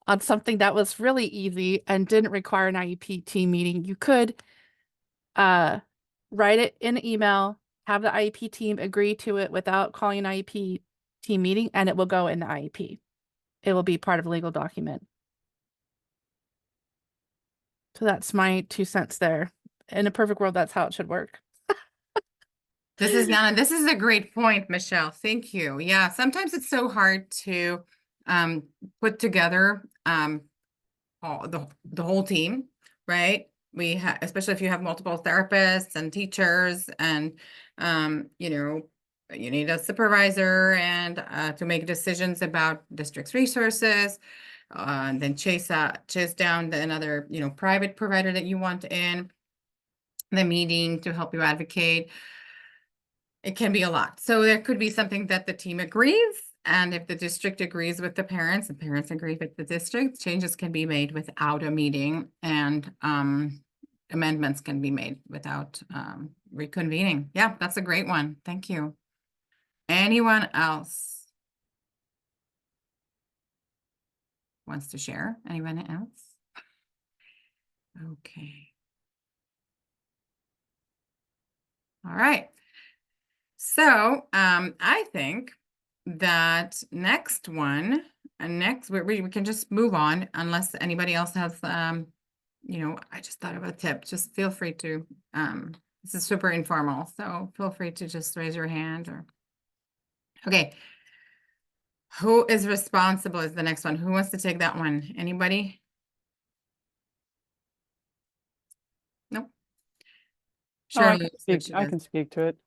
on something that was really easy and didn't require an IEP team meeting, you could write it in an email, have the IEP team agree to it without calling an IEP team meeting, and it will go in the IEP. It will be part of a legal document. So that's my 2 cents there. In a perfect world, that's how it should work. This is Yana. This is a great point, Michelle. Thank you. Yeah, sometimes it's so hard to put together the whole team, right? We have, especially if you have multiple therapists and teachers, and you know, you need a supervisor and to make decisions about district's resources, and then chase down another, you know, private provider that you want in the meeting to help you advocate. It can be a lot. So there could be something that the team agrees, and if the district agrees with the parents agree with the district, changes can be made without a meeting, and amendments can be made without reconvening. Yeah, that's a great one. Thank you. Anyone else wants to share? Anyone else? Okay. All right. So I think that next one, and next we can just move on unless anybody else has you know, I just thought of a tip. Just feel free to this is super informal, so feel free to just raise your hand. Or okay, who is responsible is the next one. Who wants to take that one? Anybody? Nope. Oh, I Shirley, can speak to it.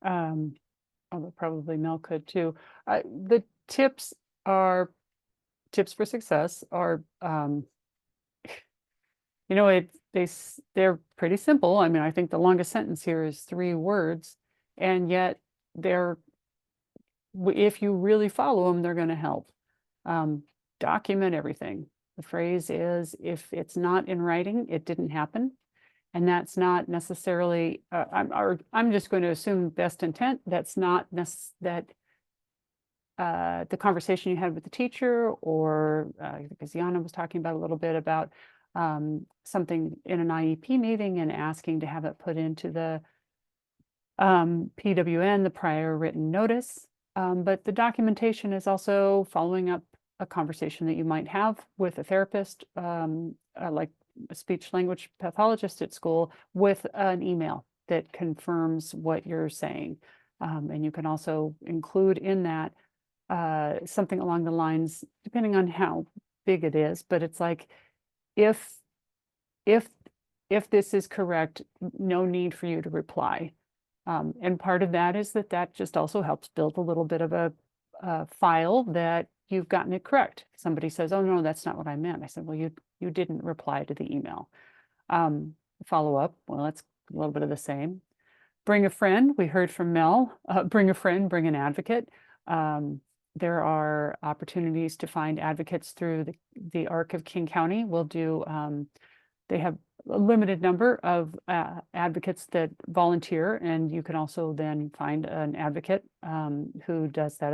Although probably Mel could too. The tips for success are, you know, they're pretty simple. I mean, I think the longest sentence here is 3 words, and yet if you really follow them, they're going to help. Document everything. The phrase is, if it's not in writing, it didn't happen. And that's not necessarily, I'm just going to assume best intent. That's not that the conversation you had with the teacher, or because Yana was talking about a little bit about something in an IEP meeting and asking to have it put into the PWN, the prior written notice. But the documentation is also following up a conversation that you might have with a therapist, like a speech language pathologist at school, with an email that confirms what you're saying. And you can also include in that something along the lines, depending on how big it is, but it's like, if this is correct, no need for you to reply. And part of that is that just also helps build a little bit of a file that you've gotten it correct. Somebody says, oh, no, that's not what I meant. I said, well, you didn't reply to the email. Follow up, well, that's a little bit of the same. Bring a friend. We heard from Mel. Bring a friend, bring an advocate. There are opportunities to find advocates through the ARC of King County. We'll do, they have a limited number of advocates that volunteer, and you can also then find an advocate who does that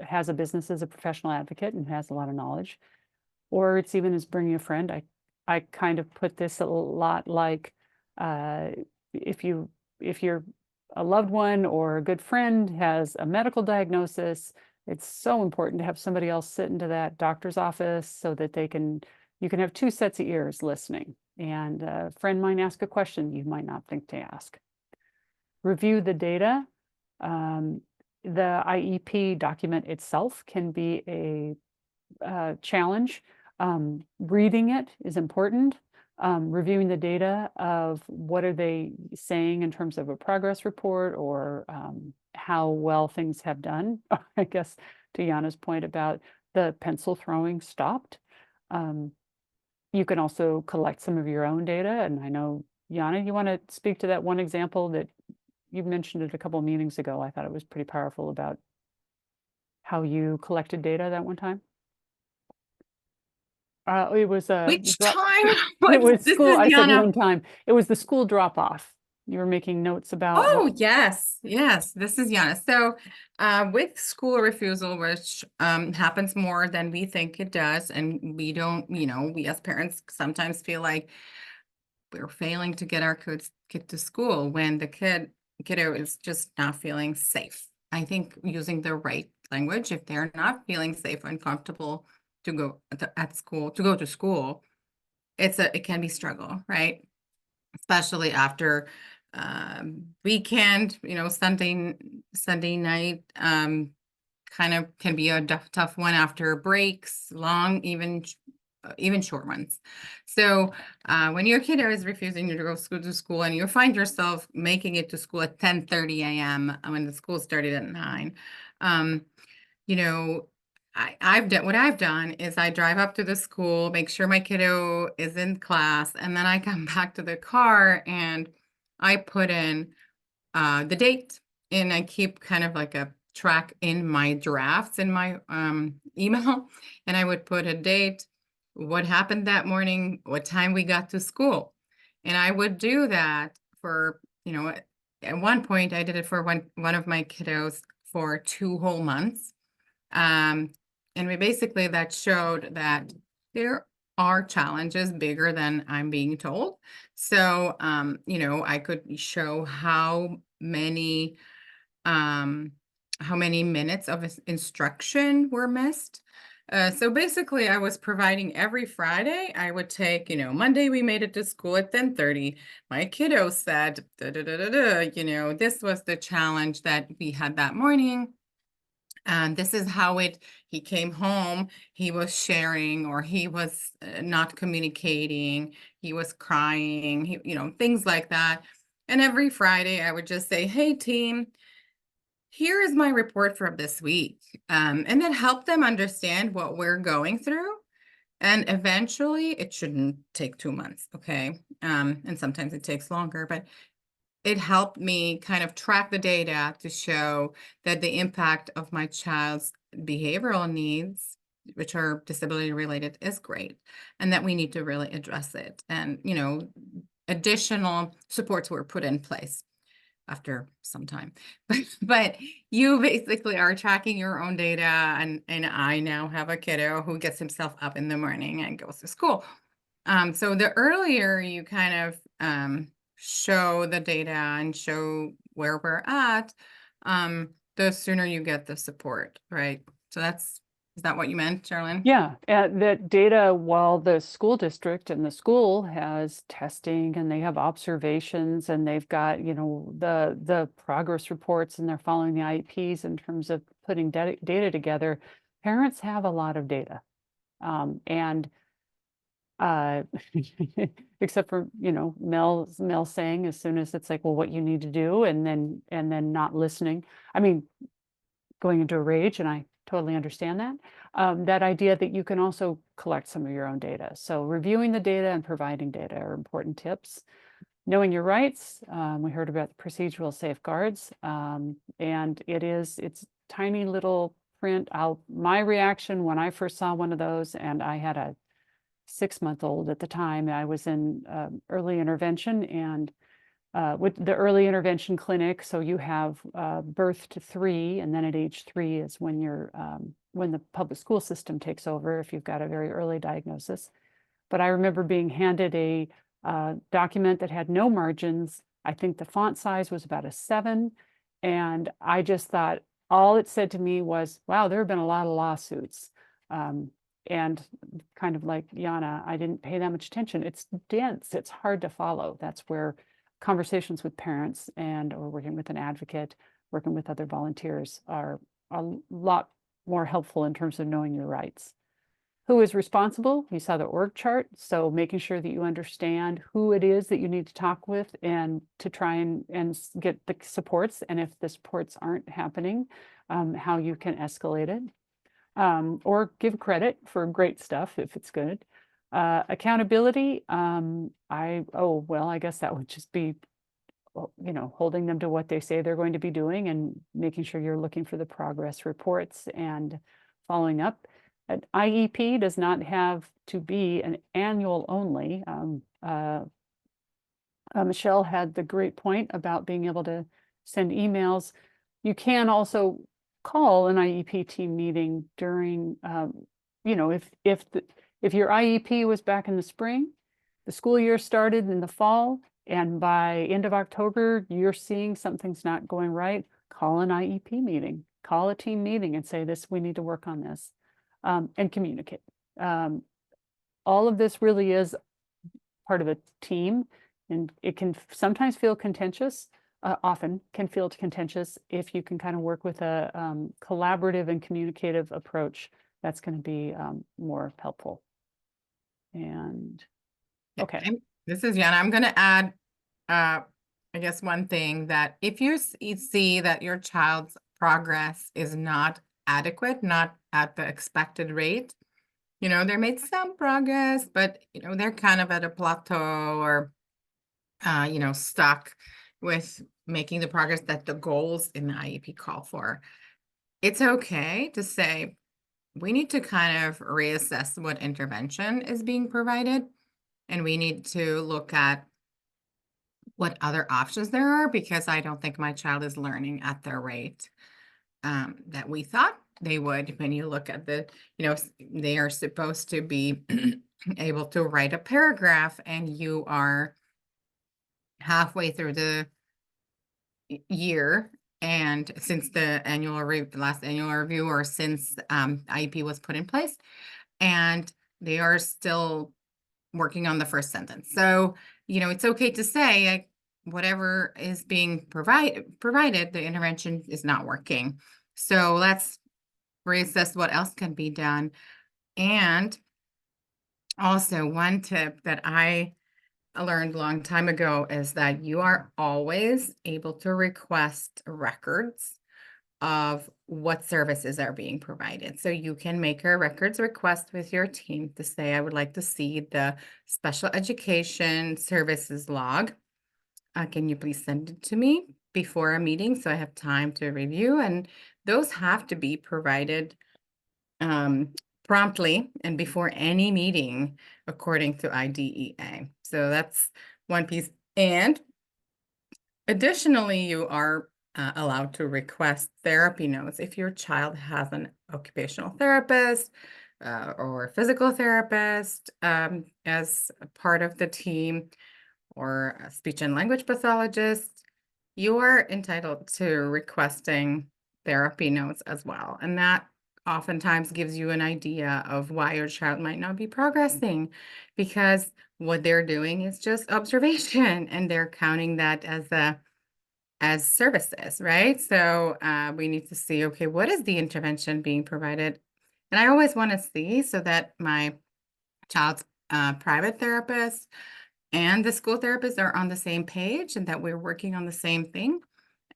has a business as a professional advocate and has a lot of knowledge. Or it's even as bringing a friend. I kind of put this a lot like if you're a loved one or a good friend has a medical diagnosis, it's so important to have somebody else sit into that doctor's office so that you can have two sets of ears listening. And a friend might ask a question you might not think to ask. Review the data. The IEP document itself can be a challenge. Reading it is important. Reviewing the data of what are they saying in terms of a progress report, or how well things have done. I guess to Yana's point about the pencil throwing stopped. You can also collect some of your own data. And I know, Yana, you want to speak to that one example that you mentioned it a couple of meetings ago. I thought it was pretty powerful about how you collected data that one time. It was Which drop- time? it was This school. is I said Yana. one time. It was the school drop off. You were making notes about. Oh, yes, yes, this is Yana. So with school refusal, which happens more than we think it does, and we don't, we as parents sometimes feel like we're failing to get our kid to school when the kiddo is just not feeling safe. I think using the right language, if they're not feeling safe and comfortable to go to school, it can be struggle, right? Especially after weekend, Sunday night kind of can be a tough one after breaks, long, even short ones. So when your kiddo is refusing to go to school and you find yourself making it to school at 10:30 a.m. when the school started at 9, what I've done is I drive up to the school, make sure my kiddo is in class, and then I come back to the car and I put in the date, and I keep kind of like a track in my drafts in my email, and I would put a date, what happened that morning, what time we got to school. And I would do that for, at one point I did it for one of my kiddos for 2 whole months. And that showed that there are challenges bigger than I'm being told. So, I could show how many minutes of instruction were missed. So basically I was providing every Friday. I would take, Monday we made it to school at 10:30. My kiddo said, this was the challenge that we had that morning. And this is how he came home, he was sharing, or he was not communicating, he was crying, things like that. And every Friday I would just say, hey team, here is my report from this week. And that helped them understand what we're going through. And eventually it shouldn't take 2 months. Okay. And sometimes it takes longer, but it helped me kind of track the data to show that the impact of my child's behavioral needs, which are disability related, is great, and that we need to really address it. And, additional supports were put in place. after some time. But you basically are tracking your own data, and I now have a kiddo who gets himself up in the morning and goes to school. So the earlier you kind of show the data and show where we're at, the sooner you get the support, right? So is that what you meant, Charlene? Yeah, that data, while the school district and the school has testing and they have observations and they've got, you know, the progress reports and they're following the IEPs in terms of putting data together, parents have a lot of data. And except for, you know, Mel saying as soon as it's like, well, what you need to do, and then not listening. I mean, going into a rage, and I totally understand that. That idea that you can also collect some of your own data. So reviewing the data and providing data are important tips. Knowing your rights, we heard about the procedural safeguards, and it's tiny little print. My reaction when I first saw one of those, and I had a 6-month-old at the time, I was in early intervention, and with the early intervention clinic, so you have birth to 3, and then at age 3 is when when the public school system takes over if you've got a very early diagnosis. But I remember being handed a document that had no margins. I think the font size was about a 7, and I just thought all it said to me was, wow, there have been a lot of lawsuits. And kind of like Yana, I didn't pay that much attention. It's dense, it's hard to follow. That's where conversations with parents or working with an advocate, working with other volunteers are a lot more helpful in terms of knowing your rights. Who is responsible? You saw the org chart. So making sure that you understand who it is that you need to talk with and to try and get the supports. And if the supports aren't happening, how you can escalate it. Or give credit for great stuff if it's good. Accountability, I guess that would just be, you know, holding them to what they say they're going to be doing and making sure you're looking for the progress reports and following up. An IEP does not have to be an annual only. Michelle had the great point about being able to send emails. You can also call an IEP team meeting during, you know, if your IEP was back in the spring, the school year started in the fall, and by end of October, you're seeing something's not going right, call an IEP meeting, call a team meeting and say we need to work on this, and communicate. All of this really is part of a team, and it can sometimes feel contentious. Often can feel contentious. If you can kind of work with a collaborative and communicative approach, that's going to be more helpful. And okay. This is Yana. I'm going to add, I guess, one thing, that if you see that your child's progress is not adequate, not at the expected rate, you know, they made some progress, but, you know, they're kind of at a plateau or, you know, stuck with making the progress that the goals in the IEP call for. It's okay to say, we need to kind of reassess what intervention is being provided, and we need to look at what other options there are, because I don't think my child is learning at the rate that we thought they would. When you look at you know, they are supposed to be able to write a paragraph, and you are halfway through the year, and since the last annual review, or since IEP was put in place, and they are still working on the first sentence. So, you know, it's okay to say, like, whatever is being provided, the intervention is not working. So let's reassess what else can be done. And also, one tip that I learned a long time ago is that you are always able to request records of what services are being provided. So you can make a records request with your team to say, I would like to see the special education services log. Can you please send it to me before a meeting so I have time to review? And those have to be provided promptly and before any meeting, according to IDEA. So that's one piece. And Additionally, you are allowed to request therapy notes if your child has an occupational therapist or a physical therapist as a part of the team, or a speech and language pathologist. You are entitled to requesting therapy notes as well. And that oftentimes gives you an idea of why your child might not be progressing, because what they're doing is just observation and they're counting that as services, right? So we need to see, okay, what is the intervention being provided? And I always want to see so that my child's private therapist and the school therapist are on the same page and that we're working on the same thing.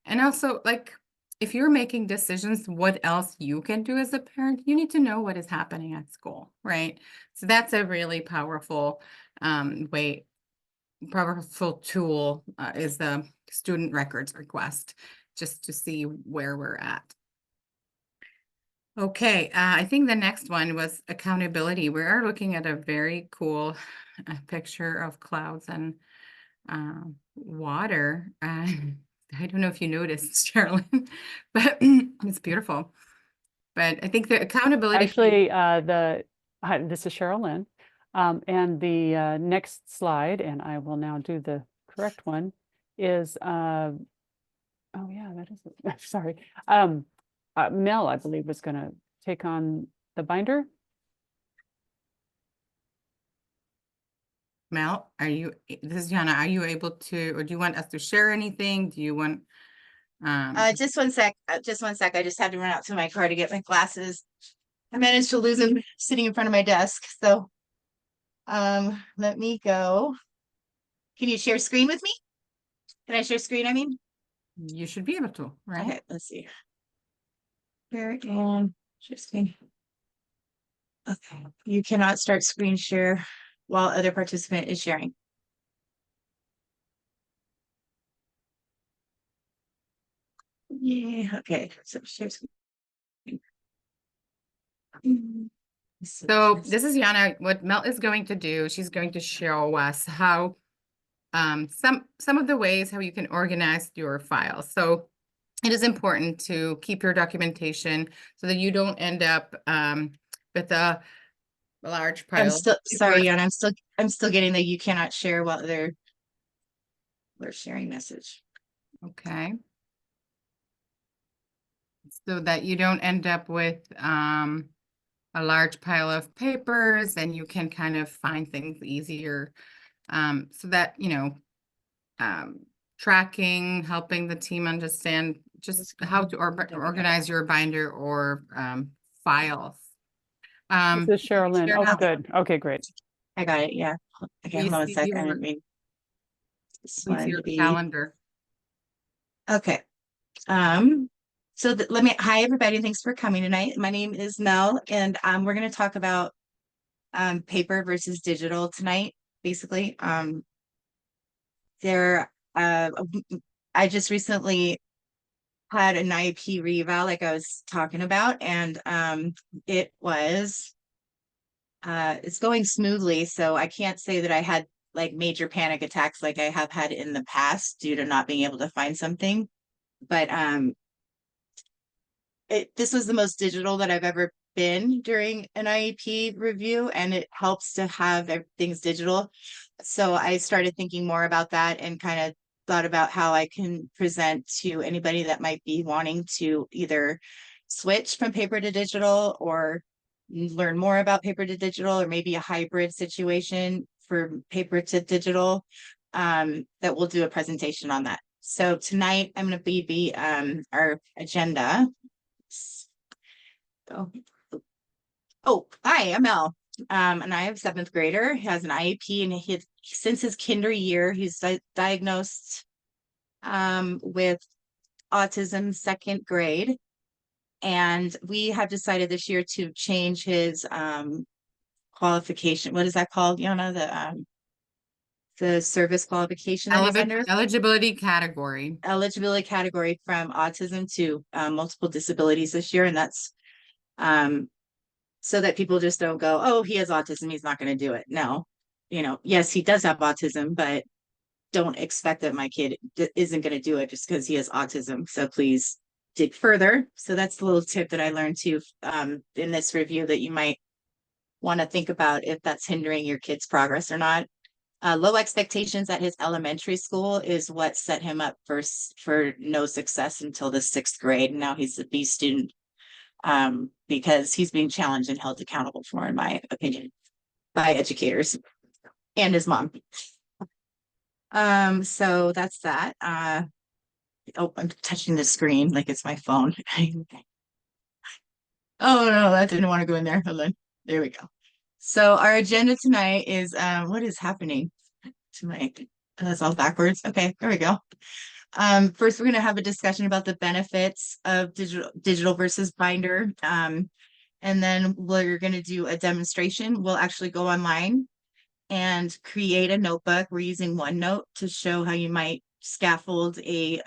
And also, like, if you're making decisions, what else you can do as a parent, you need to know what is happening at school, right? So that's a really powerful powerful tool is the student records request, just to see where we're at. Okay, I think the next one was accountability. We are looking at a very cool picture of clouds and water. I don't know if you noticed, Sherilyn, but it's beautiful. But I think the accountability. Actually, hi, this is Cheryl Lynn. And the next slide, and I will now do the correct one, is, oh yeah, that is, sorry. Mel, I believe, was going to take on the binder. Mel, this is Jana, are you able to, or do you want us to share anything? Do you want? Just one sec. Just one sec. I just had to run out to my car to get my glasses. I managed to lose them sitting in front of my desk. So, let me go. Can you share screen with me? Can I share screen? I mean, You should be able to, right? okay. Let's see. Share and share screen. Okay. You cannot start screen share while other participant is sharing. Yeah. Okay. So share screen. So this is Jana. What Mel is going to do, she's going to show us how some of the ways how you can organize your files. So it is important to keep your documentation so that you don't end up with a large pile. I'm still sorry, Jana. I'm still getting that you cannot share while we're sharing message. Okay. So that you don't end up with a large pile of papers, and you can kind of find things easier. So that, tracking, helping the team understand just how to organize your binder or files. This is Cheryl Lynn. Oh, good. Okay, great. I got it. Yeah. Okay, hold on a second. I didn't mean this We see one your to be calendar. okay. So hi everybody, thanks for coming tonight. My name is Mel, and we're going to talk about paper versus digital tonight. Basically, I just recently had an IEP reeval, like I was talking about, and it's going smoothly. So I can't say that I had like major panic attacks like I have had in the past due to not being able to find something. But this was the most digital that I've ever been during an IEP review, and it helps to have everything's digital. So I started thinking more about that and kind of thought about how I can present to anybody that might be wanting to either switch from paper to digital or learn more about paper to digital, or maybe a hybrid situation for paper to digital, that we'll do a presentation on that. So tonight I'm going to be our agenda. Hi, I'm Mel. And I have a 7th grader. He has an IEP, and since his kinder year, he's diagnosed with autism 2nd grade. And we have decided this year to change his qualification. What is that called, Yana? The service qualification that he's under? Eligibility category. Eligibility category from autism to multiple disabilities this year. And that's so that people just don't go, oh, he has autism, he's not going to do it. No, yes, he does have autism, but don't expect that my kid isn't going to do it just because he has autism. So please dig further. So that's the little tip that I learned too in this review that you might want to think about if that's hindering your kid's progress or not. Low expectations at his elementary school is what set him up for no success until the 6th grade. And now he's a B student because he's being challenged and held accountable for, in my opinion, by educators and his mom. So that's that. Oh, I'm touching the screen like it's my phone. Oh no, that didn't want to go in there. Hold on. There we go. So our agenda tonight is what is happening tonight? That's all backwards. Okay, there we go. First, we're going to have a discussion about the benefits of digital versus binder. And then we're going to do a demonstration. We'll actually go online and create a notebook. We're using OneNote to show how you might scaffold a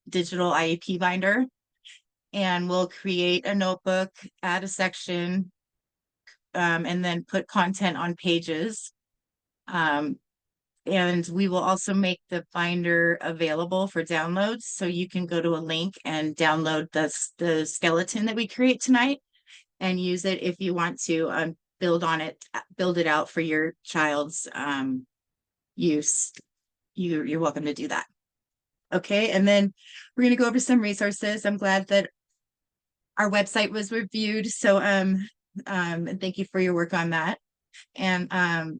digital IEP binder. And we'll create a notebook, add a section, and then put content on pages. And we will also make the binder available for downloads. So you can go to a link and download the skeleton that we create tonight and use it if you want to build it out for your child's use. You're welcome to do that. Okay, and then we're going to go over some resources. I'm glad that our website was reviewed. So thank you for your work on that. And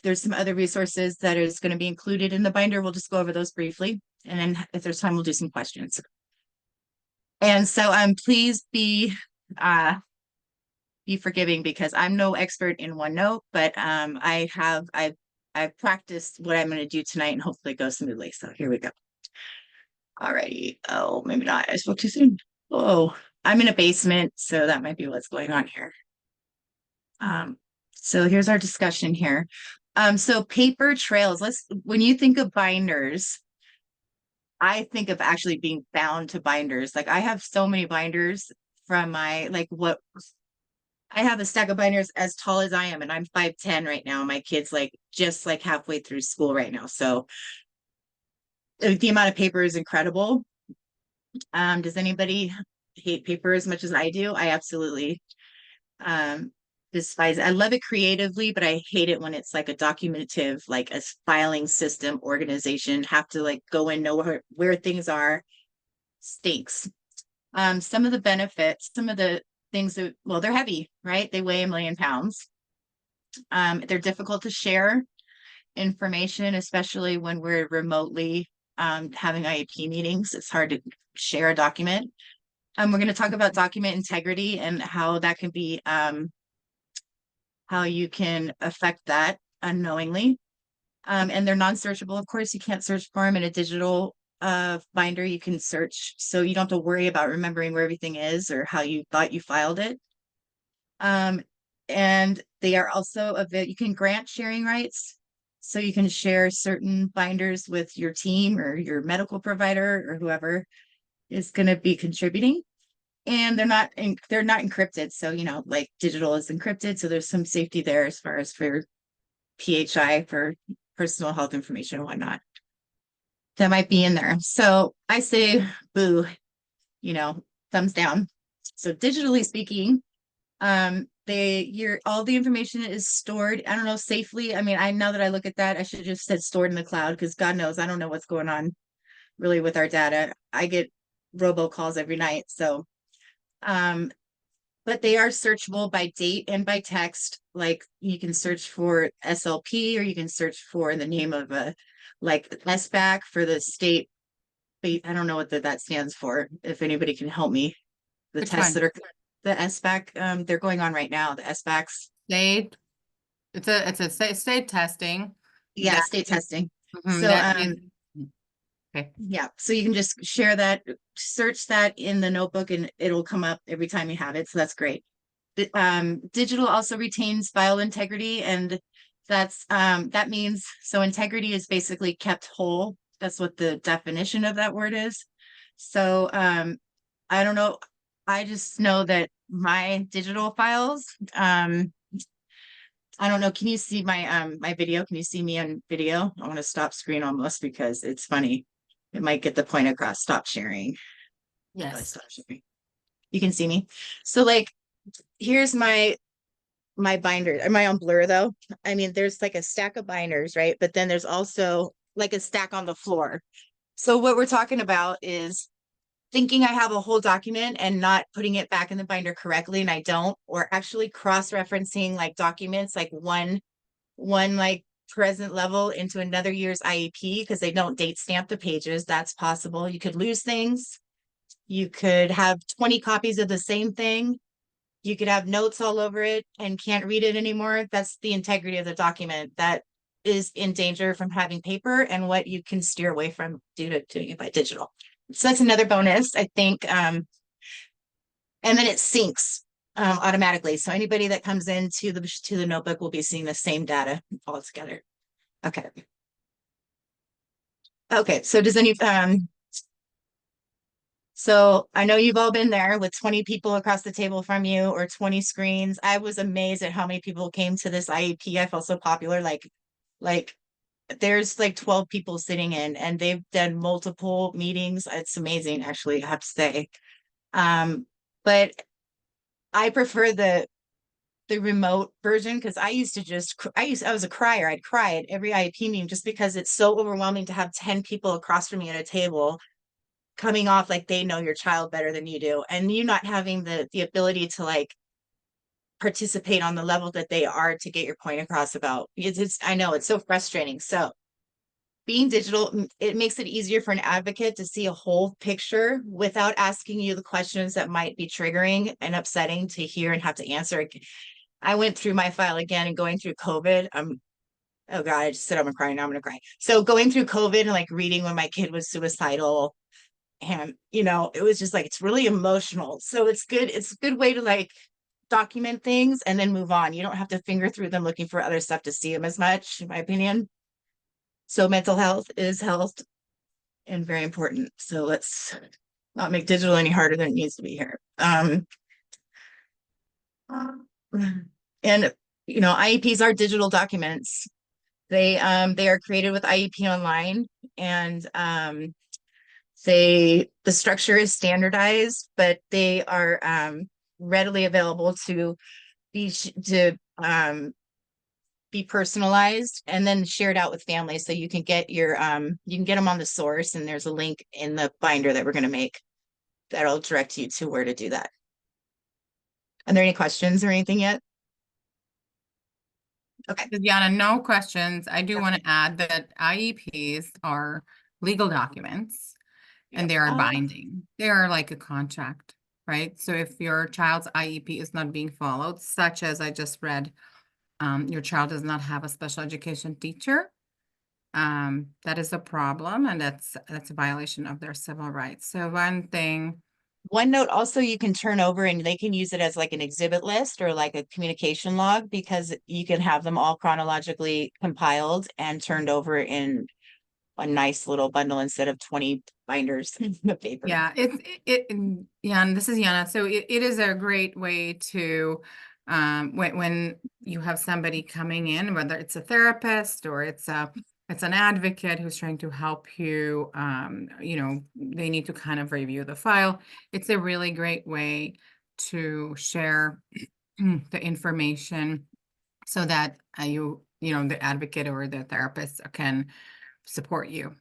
there's some other resources that is going to be included in the binder. We'll just go over those briefly. And then if there's time, we'll do some questions. And so please be forgiving because I'm no expert in OneNote, but I've practiced what I'm going to do tonight and hopefully it goes smoothly. So here we go. Alrighty. Oh, maybe not. I spoke too soon. Oh, I'm in a basement, so that might be what's going on here. So here's our discussion here. So paper trails. When you think of binders, I think of actually being bound to binders. Like I have so many binders from my I have a stack of binders as tall as I am, and I'm 5'10" right now. My kid's just halfway through school right now. So the amount of paper is incredible. Does anybody hate paper as much as I do? I absolutely despise it. I love it creatively, but I hate it when it's like a documentative, like a filing system organization, have to go and know where things are. Stinks. Some of the benefits, some of the things that, well, they're heavy, right? They weigh 1,000,000 pounds. They're difficult to share information, especially when we're remotely having IEP meetings. It's hard to share a document. We're going to talk about document integrity and how that can be how you can affect that unknowingly. And they're non-searchable. Of course, you can't search for them in a digital binder. You can search, so you don't have to worry about remembering where everything is or how you thought you filed it. And they are also you can grant sharing rights. So you can share certain binders with your team or your medical provider or whoever is going to be contributing. And they're not encrypted. So, digital is encrypted. So there's some safety there as far as for PHI, for personal health information and whatnot. That might be in there. So I say boo, thumbs down. So digitally speaking, all the information is stored, I don't know, safely. I mean, now that I look at that, I should have just said stored in the cloud because God knows I don't know what's going on really with our data. I get robocalls every night. So but they are searchable by date and by text. Like you can search for SLP or you can search for the name of SBAC for the state. I don't know what that stands for. If anybody can help me, the tests that are the SBAC, they're going on right now. The SBACs. State. It's a state testing. Yeah, state testing. So okay. Yeah, so you can just share that, search that in the notebook and it'll come up every time you have it. So that's great. Digital also retains file integrity, and that means, so integrity is basically kept whole. That's what the definition of that word is. So I don't know. I just know that my digital files, I don't know. Can you see my video? Can you see me on video? I want to stop screen almost because it's funny. It might get the point across. Stop sharing. Yes. Stop sharing. You can see me. So like, here's my binder. Am I on blur though? I mean, there's like a stack of binders, right? But then there's also like a stack on the floor. So what we're talking about is thinking I have a whole document and not putting it back in the binder correctly, and I don't, or actually cross-referencing like documents, like one like present level into another year's IEP because they don't date stamp the pages. That's possible. You could lose things. You could have 20 copies of the same thing. You could have notes all over it and can't read it anymore. That's the integrity of the document that is in danger from having paper and what you can steer away from due to doing it by digital. So that's another bonus, I think. And then it syncs automatically. So anybody that comes into the notebook will be seeing the same data all together. Okay. Okay. So does any so I know you've all been there with 20 people across the table from you or 20 screens. I was amazed at how many people came to this IEP. I felt so popular. Like there's like 12 people sitting in and they've done multiple meetings. It's amazing, actually, I have to say. But I prefer the remote version because I used to just I was a crier. I'd cry at every IEP meeting just because it's so overwhelming to have 10 people across from me at a table coming off like they know your child better than you do, and you not having the ability to like participate on the level that they are to get your point across about it's I know it's so frustrating. So being digital, it makes it easier for an advocate to see a whole picture without asking you the questions that might be triggering and upsetting to hear and have to answer. I went through my file again and going through COVID. Oh God, I just said I'm gonna cry. Now I'm gonna cry. So going through COVID and like reading when my kid was suicidal, and it was just like it's really emotional. So it's good. It's a good way to like document things and then move on. You don't have to finger through them looking for other stuff to see them as much, in my opinion. So mental health is health and very important. So let's not make digital any harder than it needs to be here. And IEPs are digital documents. They are created with IEP Online, and the structure is standardized, but they are readily available to be personalized and then shared out with families. So you can get them on the source, and there's a link in the binder that we're going to make that'll direct you to where to do that. Are there any questions or anything yet? Okay. Yana, no questions. I do want to add that IEPs are legal documents and they are binding. They are like a contract, right? So if your child's IEP is not being followed, such as I just read, your child does not have a special education teacher, that is a problem, and that's a violation of their civil rights. So one note also you can turn over and they can use it as like an exhibit list or like a communication log, because you can have them all chronologically compiled and turned over in a nice little bundle instead of 20 binders of paper. Yeah, and this is Yana. So it is a great way to when you have somebody coming in, whether it's a therapist or it's an advocate who's trying to help you, they need to kind of review the file. It's a really great way to share the information so that the advocate or the therapist can support you.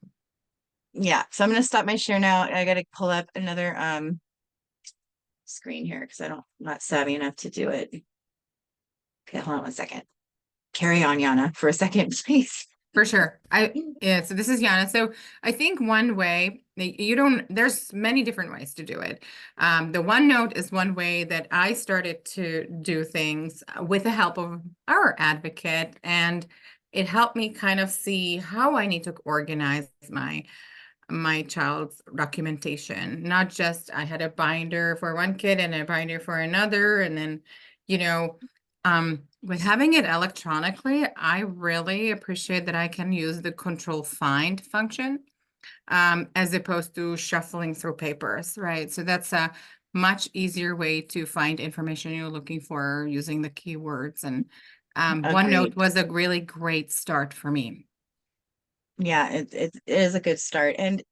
Yeah, so I'm going to stop my share now. I got to pull up another screen here because I'm not savvy enough to do it. Okay, hold on one second. Carry on, Yana, for a second, please. For sure. So this is Yana. So I think one way there's many different ways to do it. The OneNote is one way that I started to do things with the help of our advocate, and it helped me kind of see how I need to organize my child's documentation. Not just I had a binder for one kid and a binder for another, and then, with having it electronically, I really appreciate that I can use the control find function, as opposed to shuffling through papers, right? So that's a much easier way to find information you're looking for using the keywords and OneNote Agreed. was a really great start for me. Yeah, it is a good start. And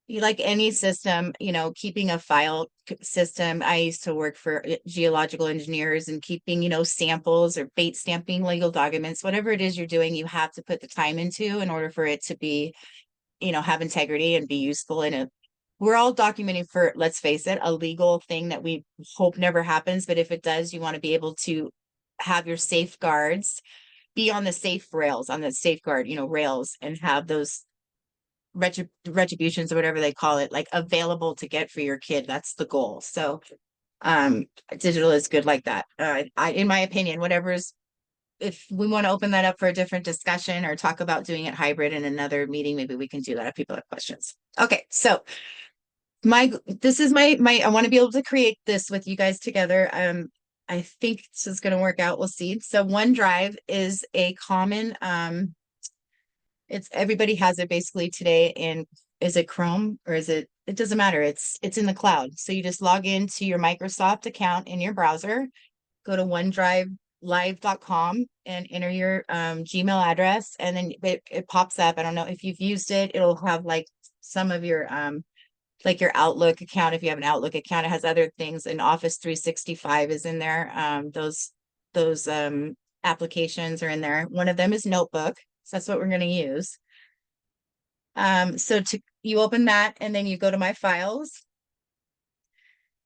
like any system, you know, keeping a file system. I used to work for geological engineers, and keeping, you know, samples or bait stamping legal documents, whatever it is you're doing, you have to put the time into in order for it to be, you know, have integrity and be useful in it. We're all documenting for, let's face it, a legal thing that we hope never happens. But if it does, you want to be able to have your safeguards be on the safe rails, on the safeguard, you know, rails, and have those retributions or whatever they call it, like available to get for your kid. That's the goal. So digital is good like that. In my opinion, whatever's, if we want to open that up for a different discussion or talk about doing it hybrid in another meeting, maybe we can do that if people have questions. Okay, so this is my I want to be able to create this with you guys together. I think this is going to work out. We'll see. So OneDrive is a common it's everybody has it basically today in, is it Chrome or is it doesn't matter. It's in the cloud. So you just log into your Microsoft account in your browser, go to OneDriveLive.com and enter your Gmail address, and then it pops up. I don't know if you've used it. It'll have like some of your like your Outlook account. If you have an Outlook account, it has other things, and Office 365 is in there. Those applications are in there. One of them is Notebook. So that's what we're going to use. So you open that, and then you go to my files,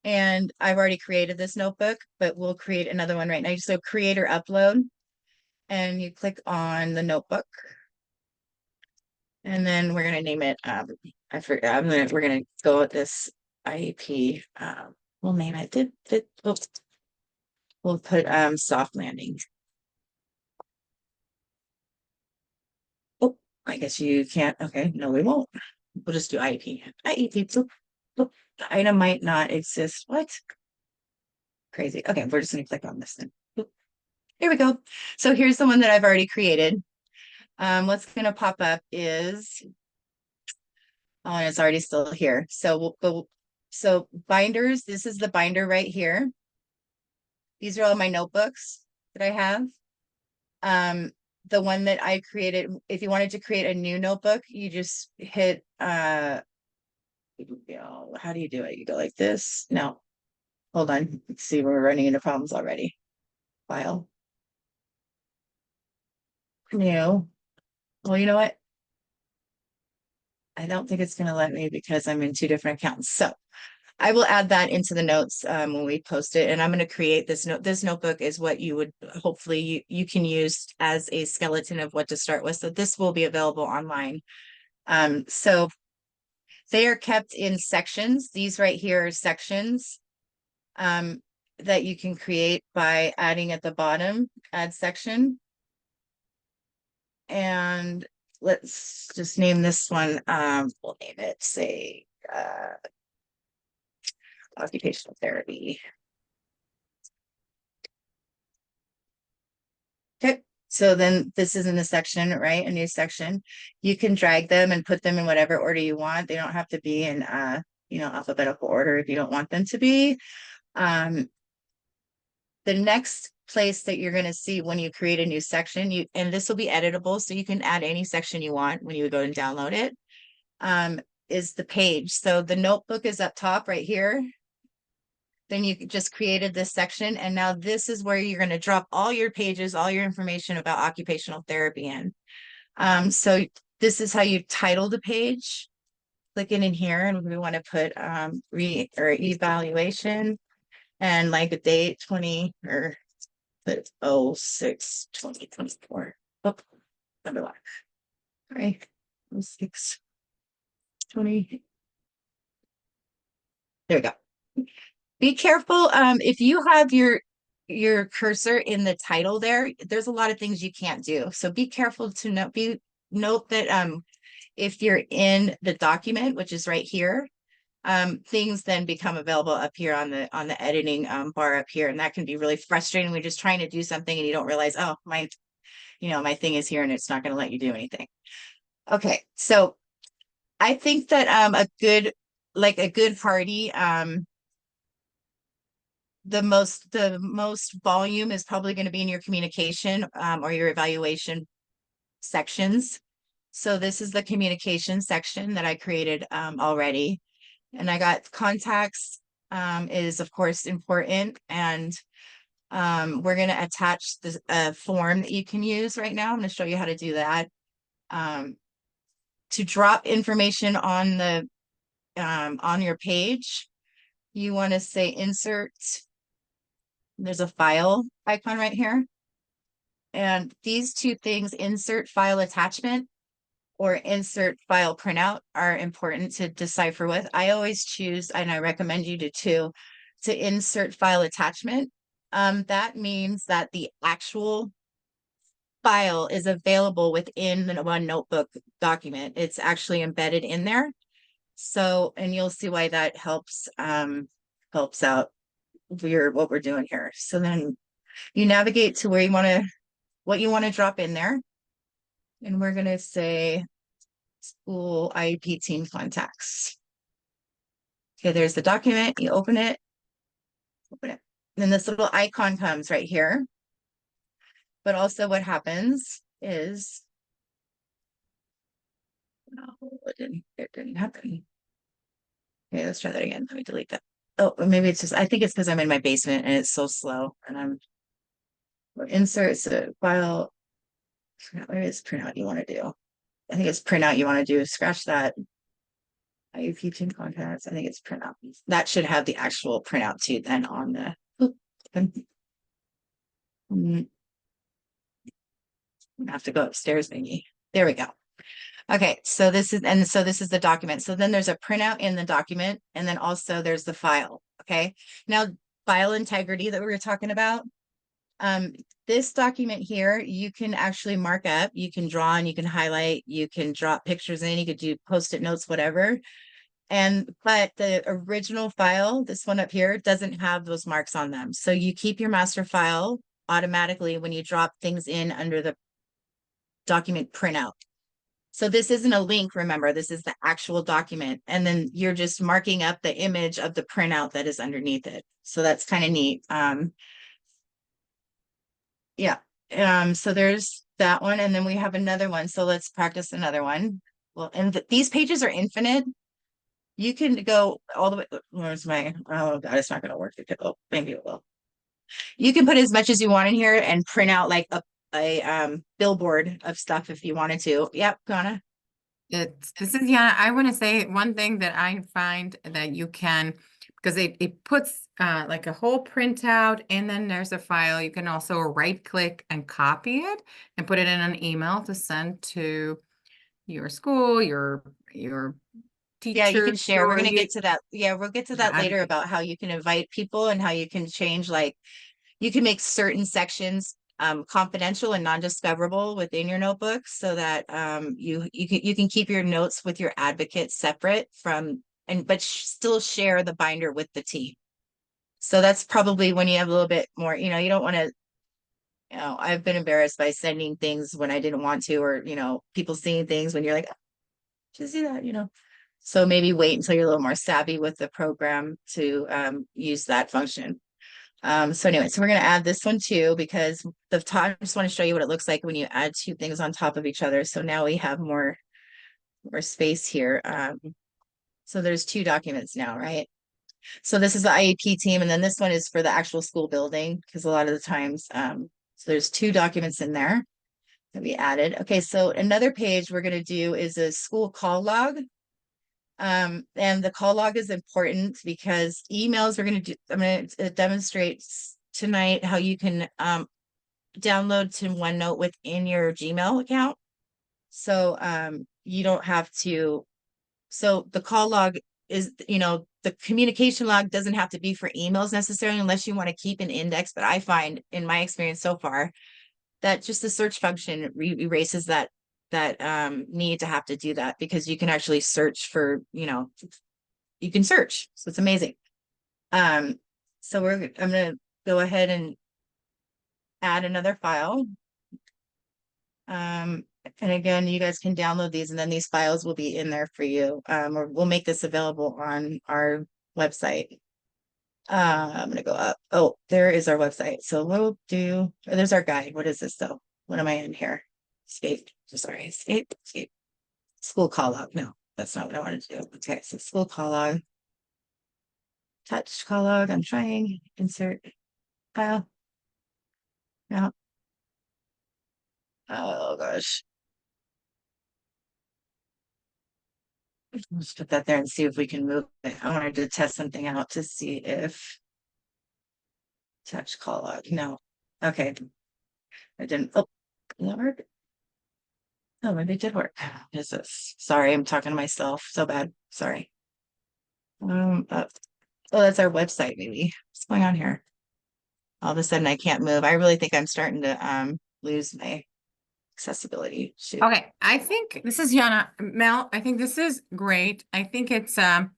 and I've already created this notebook, but we'll create another one right now. So create or upload, and you click on the notebook, and then we're going to name it. I forgot. We're going to go with this IEP. We'll name it. We'll put soft landing. Oh, I guess you can't. Okay, no, we won't. We'll just do IEP. IEP. Boop, boop. The item might not exist. What? Crazy. Okay, we're just gonna click on this then. Boop. Here we go. So here's the one that I've already created. What's gonna pop up is, oh, and it's already still here. So we'll go. So binders. This is the binder right here. These are all my notebooks that I have. The one that I created, if you wanted to create a new notebook, you just hit how do you do it? You go like this. No, hold on. Let's see, we're running into problems already. File. New. Well, you know what? I don't think it's going to let me because I'm in two different accounts. So I will add that into the notes when we post it. And I'm going to create this note. This notebook is what you would hopefully you can use as a skeleton of what to start with. So this will be available online. So they are kept in sections. These right here are sections that you can create by adding at the bottom, add section. And let's just name this one. We'll name it, say, occupational therapy. Okay, so then this is in the section, right? A new section. You can drag them and put them in whatever order you want. They don't have to be in alphabetical order if you don't want them to be. The next place that you're going to see when you create a new section, and this will be editable, so you can add any section you want when you go and download it, is the page. So the notebook is up top right here. Then you just created this section, and now this is where you're going to drop all your pages, all your information about occupational therapy in. So this is how you title the page. Click it in here, and we want to put evaluation and like a date 20 or put 06/2024. Oh, number one. All right, 06/20. There we go. Be careful. If you have your cursor in the title there's a lot of things you can't do. So be careful to note that if you're in the document, which is right here, things then become available up here on the editing bar up here, and that can be really frustrating when you're just trying to do something and you don't realize, oh, my thing is here and it's not going to let you do anything. Okay, so I think that a good hearty the most volume is probably going to be in your communication or your evaluation sections. So this is the communication section that I created already. And I got contacts is of course important. And we're going to attach this form that you can use right now. I'm going to show you how to do that. To drop information on the on your page, you want to say insert. There's a file icon right here. And these two things, insert file attachment or insert file printout, are important to decipher with. I always choose, and I recommend you do too, to insert file attachment. That means that the actual file is available within the one notebook document. It's actually embedded in there. So, and you'll see why that helps out what we're doing here. So then you navigate to where you want to, what you want to drop in there. And we're going to say school IEP team contacts. Okay, there's the document. You open it. And then this little icon comes right here. But also what happens is, no, it didn't happen. Okay, let's try that again. Let me delete that. Oh, maybe it's just, I think it's because I'm in my basement and it's so slow. And insert file. Where is printout you want to do? I think it's printout you want to do. Scratch that. IEP team contacts. I think it's printout. That should have the actual printout too then on the. I have to go upstairs, maybe. There we go. Okay, so this is the document. So then there's a printout in the document, and then also there's the file. Okay, now file integrity that we were talking about. This document here, you can actually mark up, you can draw and you can highlight, you can drop pictures in, you could do post-it notes, whatever. But the original file, this one up here, doesn't have those marks on them. So you keep your master file automatically when you drop things in under the document printout. So this isn't a link, remember, this is the actual document. And then you're just marking up the image of the printout that is underneath it. So that's kind of neat. Yeah. So there's that one. And then we have another one. So let's practice another one. Well, and these pages are infinite. You can go all the way. Where's my, oh God, it's not going to work. Oh, maybe it will. You can put as much as you want in here and print out like a billboard of stuff if you wanted to. Yep, Donna. This is, yeah, I want to say one thing that I find that you can, because it puts like a whole printout and then there's a file. You can also right click and copy it and put it in an email to send to your school, your teachers. Yeah, you can share. We're going to get to that. Yeah, we'll get to that later advocate. about how you can invite people and how you can change, like you can make certain sections confidential and non-discoverable within your notebooks so that you can keep your notes with your advocate separate from but still share the binder with the team. So that's probably when you have a little bit more, you don't want to, I've been embarrassed by sending things when I didn't want to, or people seeing things when you're like, just see that, so maybe wait until you're a little more savvy with the program to use that function. So anyway, so we're going to add this one too, because I just want to show you what it looks like when you add two things on top of each other. So now we have more space here. So there's two documents now, right? So this is the IEP team, and then this one is for the actual school building, because a lot of the times, so there's two documents in there that we added. Okay, so another page we're going to do is a school call log. And the call log is important because emails I'm going to demonstrate tonight how you can download to OneNote within your Gmail account. So you don't have to, so the call log is, the communication log doesn't have to be for emails necessarily unless you want to keep an index. But I find in my experience so far that just the search function erases that need to have to do that, because you can actually search for, you can search. So it's amazing. So I'm going to go ahead and add another file. And again, you guys can download these, and then these files will be in there for you. Or we'll make this available on our website. I'm gonna go up. Oh, there is our website. So we'll do, oh, there's our guide. What is this though? What am I in here? Escape, sorry, escape. School call log. No, that's not what I wanted to do. Okay, so school call log. Touch call log. I'm trying. Insert file. No. Oh gosh. Let's put that there and see if we can move it. I wanted to test something out to see if touch call log. No. Okay. I didn't. Oh, did that work? Oh, maybe it did work. Is this? Sorry, I'm talking to myself. So bad. Sorry. Oh, that's our website, maybe. What's going on here? All of a sudden I can't move. I really think I'm starting to lose my accessibility. Shoot. Okay, I think this is Yana. Mel, I think this is great. I think it's a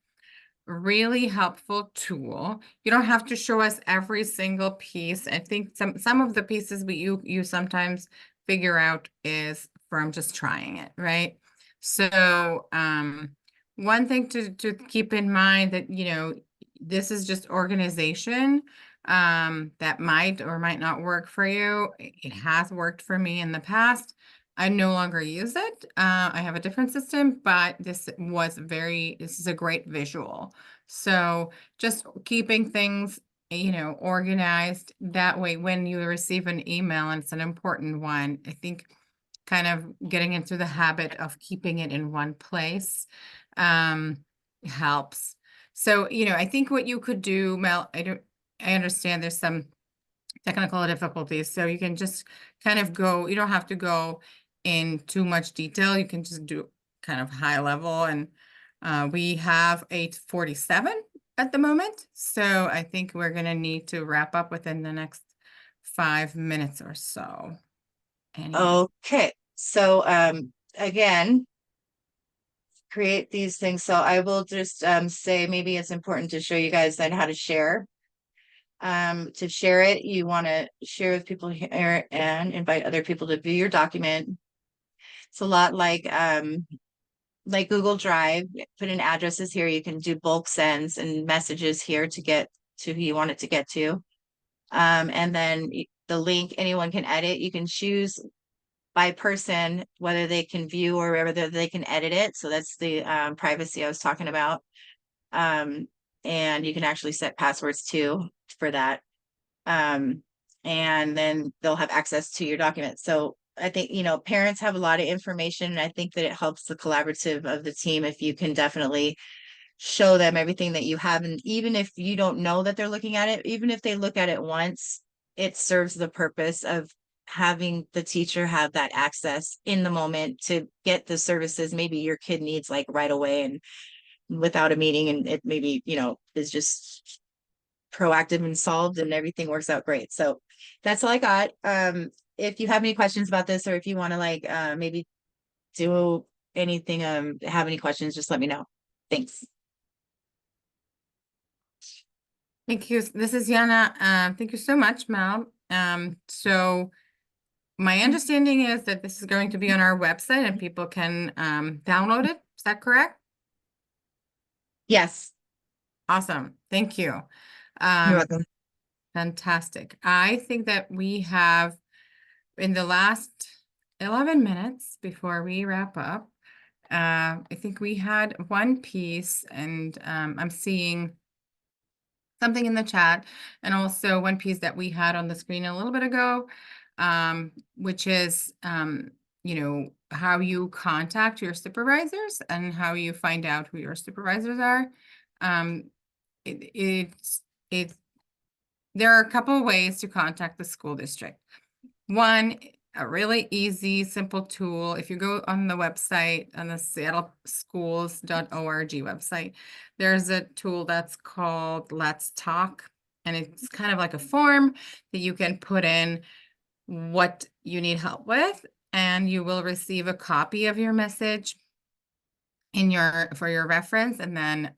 really helpful tool. You don't have to show us every single piece. I think some of the pieces you sometimes figure out is from just trying it, right? So one thing to keep in mind that, you know, this is just organization that might or might not work for you. It has worked for me in the past. I no longer use it. I have a different system, but this is a great visual. So just keeping things, you know, organized that way when you receive an email and it's an important one, I think kind of getting into the habit of keeping it in one place helps. So, you know, I think what you could do, Mel, I understand there's some technical difficulties, so you can just kind of go, you don't have to go in too much detail. You can just do kind of high level, and we have 8:47 at the moment. So I think we're gonna need to wrap up within the next 5 minutes or so. Okay. So again, create these things. So I will just say maybe it's important to show you guys then how to share. To share it, you want to share with people here and invite other people to view your document. It's a lot like Google Drive. Put in addresses here. You can do bulk sends and messages here to get to who you want it to get to. And then the link anyone can edit. You can choose by person whether they can view or whether they can edit it. So that's the privacy I was talking about. And you can actually set passwords too for that. And then they'll have access to your document. So I think, you know, parents have a lot of information, and I think that it helps the collaborative of the team if you can definitely show them everything that you have. And even if you don't know that they're looking at it, even if they look at it once, it serves the purpose of having the teacher have that access in the moment to get the services maybe your kid needs like right away and without a meeting, and it maybe, you know, is just proactive and solved and everything works out great. So that's all I got. If you have any questions about this, or if you want to like maybe do anything, have any questions, just let me know. Thanks. Thank you. This is Yana. Thank you so much, Mel. So my understanding is that this is going to be on our website and people can download it. Is that correct? Yes. Awesome. Thank you. You're welcome. Fantastic. I think that we have, in the last 11 minutes before we wrap up, I think we had one piece, and I'm seeing something in the chat, and also one piece that we had on the screen a little bit ago, which is, you know, how you contact your supervisors and how you find out who your supervisors are. There are a couple of ways to contact the school district. One, a really easy, simple tool. If you go on the website, on the seattleschools.org website, there's a tool that's called Let's Talk. And it's kind of like a form that you can put in what you need help with, and you will receive a copy of your message for your reference, and then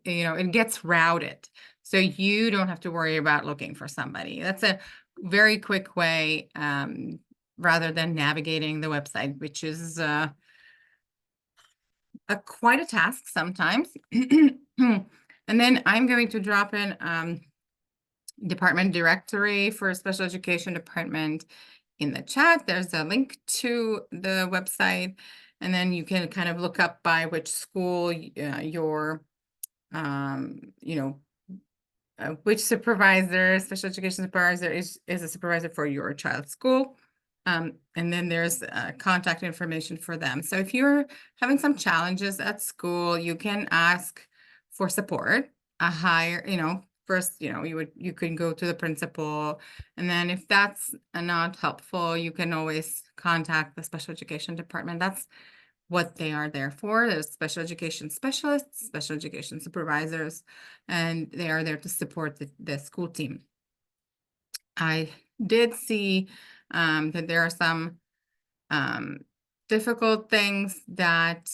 you know, it gets routed. So you don't have to worry about looking for somebody. That's a very quick way, rather than navigating the website, which is quite a task sometimes. And And then I'm going to drop in department directory for special education department in the chat. There's a link to the website, and then you can kind of look up by which school your which supervisor, special education supervisor is a supervisor for your child's school. And then there's contact information for them. So if you're having some challenges at school, you can ask for support, first, you could go to the principal, and then if that's not helpful, you can always contact the special education department. That's what they are there for. There's special education specialists, special education supervisors, and they are there to support the school team. I did see that there are some difficult things that,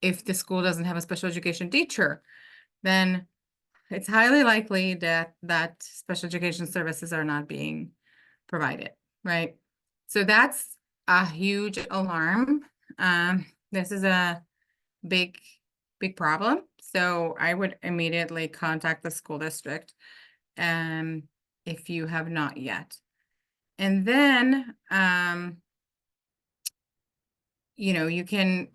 if the school doesn't have a special education teacher, then it's highly likely that special education services are not being provided, right? So that's a huge alarm. This is a big problem. So I would immediately contact the school district if you have not yet. And then, you can,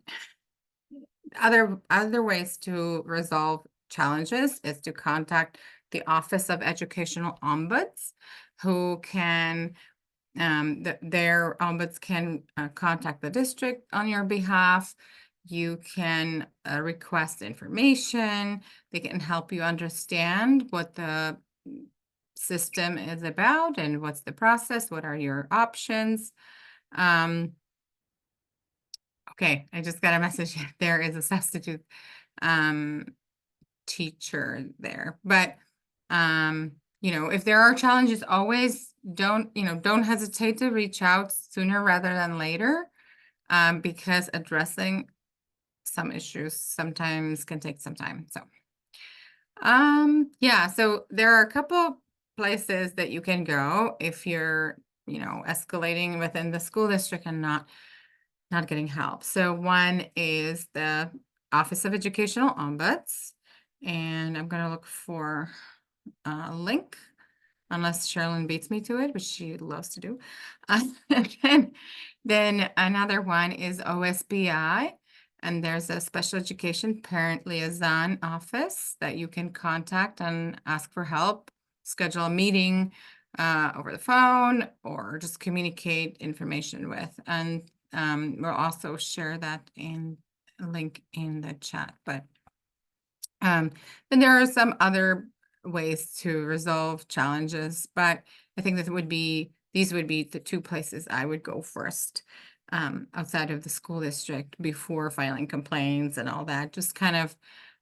other ways to resolve challenges is to contact the Office of Educational Ombuds, who can their ombuds can contact the district on your behalf. You can request information. They can help you understand what the system is about and what's the process, what are your options. Okay, I just got a message. There is a substitute teacher there, but if there are challenges, always don't hesitate to reach out sooner rather than later, because addressing some issues sometimes can take some time. So yeah, so there are a couple places that you can go if you're escalating within the school district and not getting help. So one is the Office of Educational Ombuds, and I'm going to look for a link, unless Sherilyn beats me to it, which she loves to do. Then another one is OSBI, and there's a special education parent liaison office that you can contact and ask for help, schedule a meeting over the phone, or just communicate information with. And we'll also share that in a link in the chat. But then there are some other ways to resolve challenges, but I think these would be the two places I would go first, outside of the school district, before filing complaints and all that. Just kind of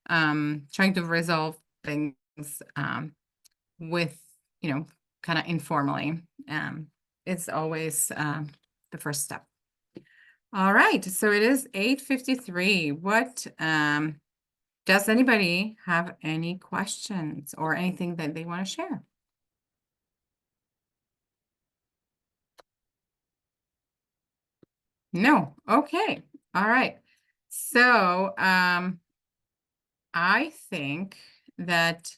trying to resolve things with, kind of informally. It's always the first step. All right, so it is 8:53. What does anybody have any questions or anything that they want to share? No. Okay. All right. So I think that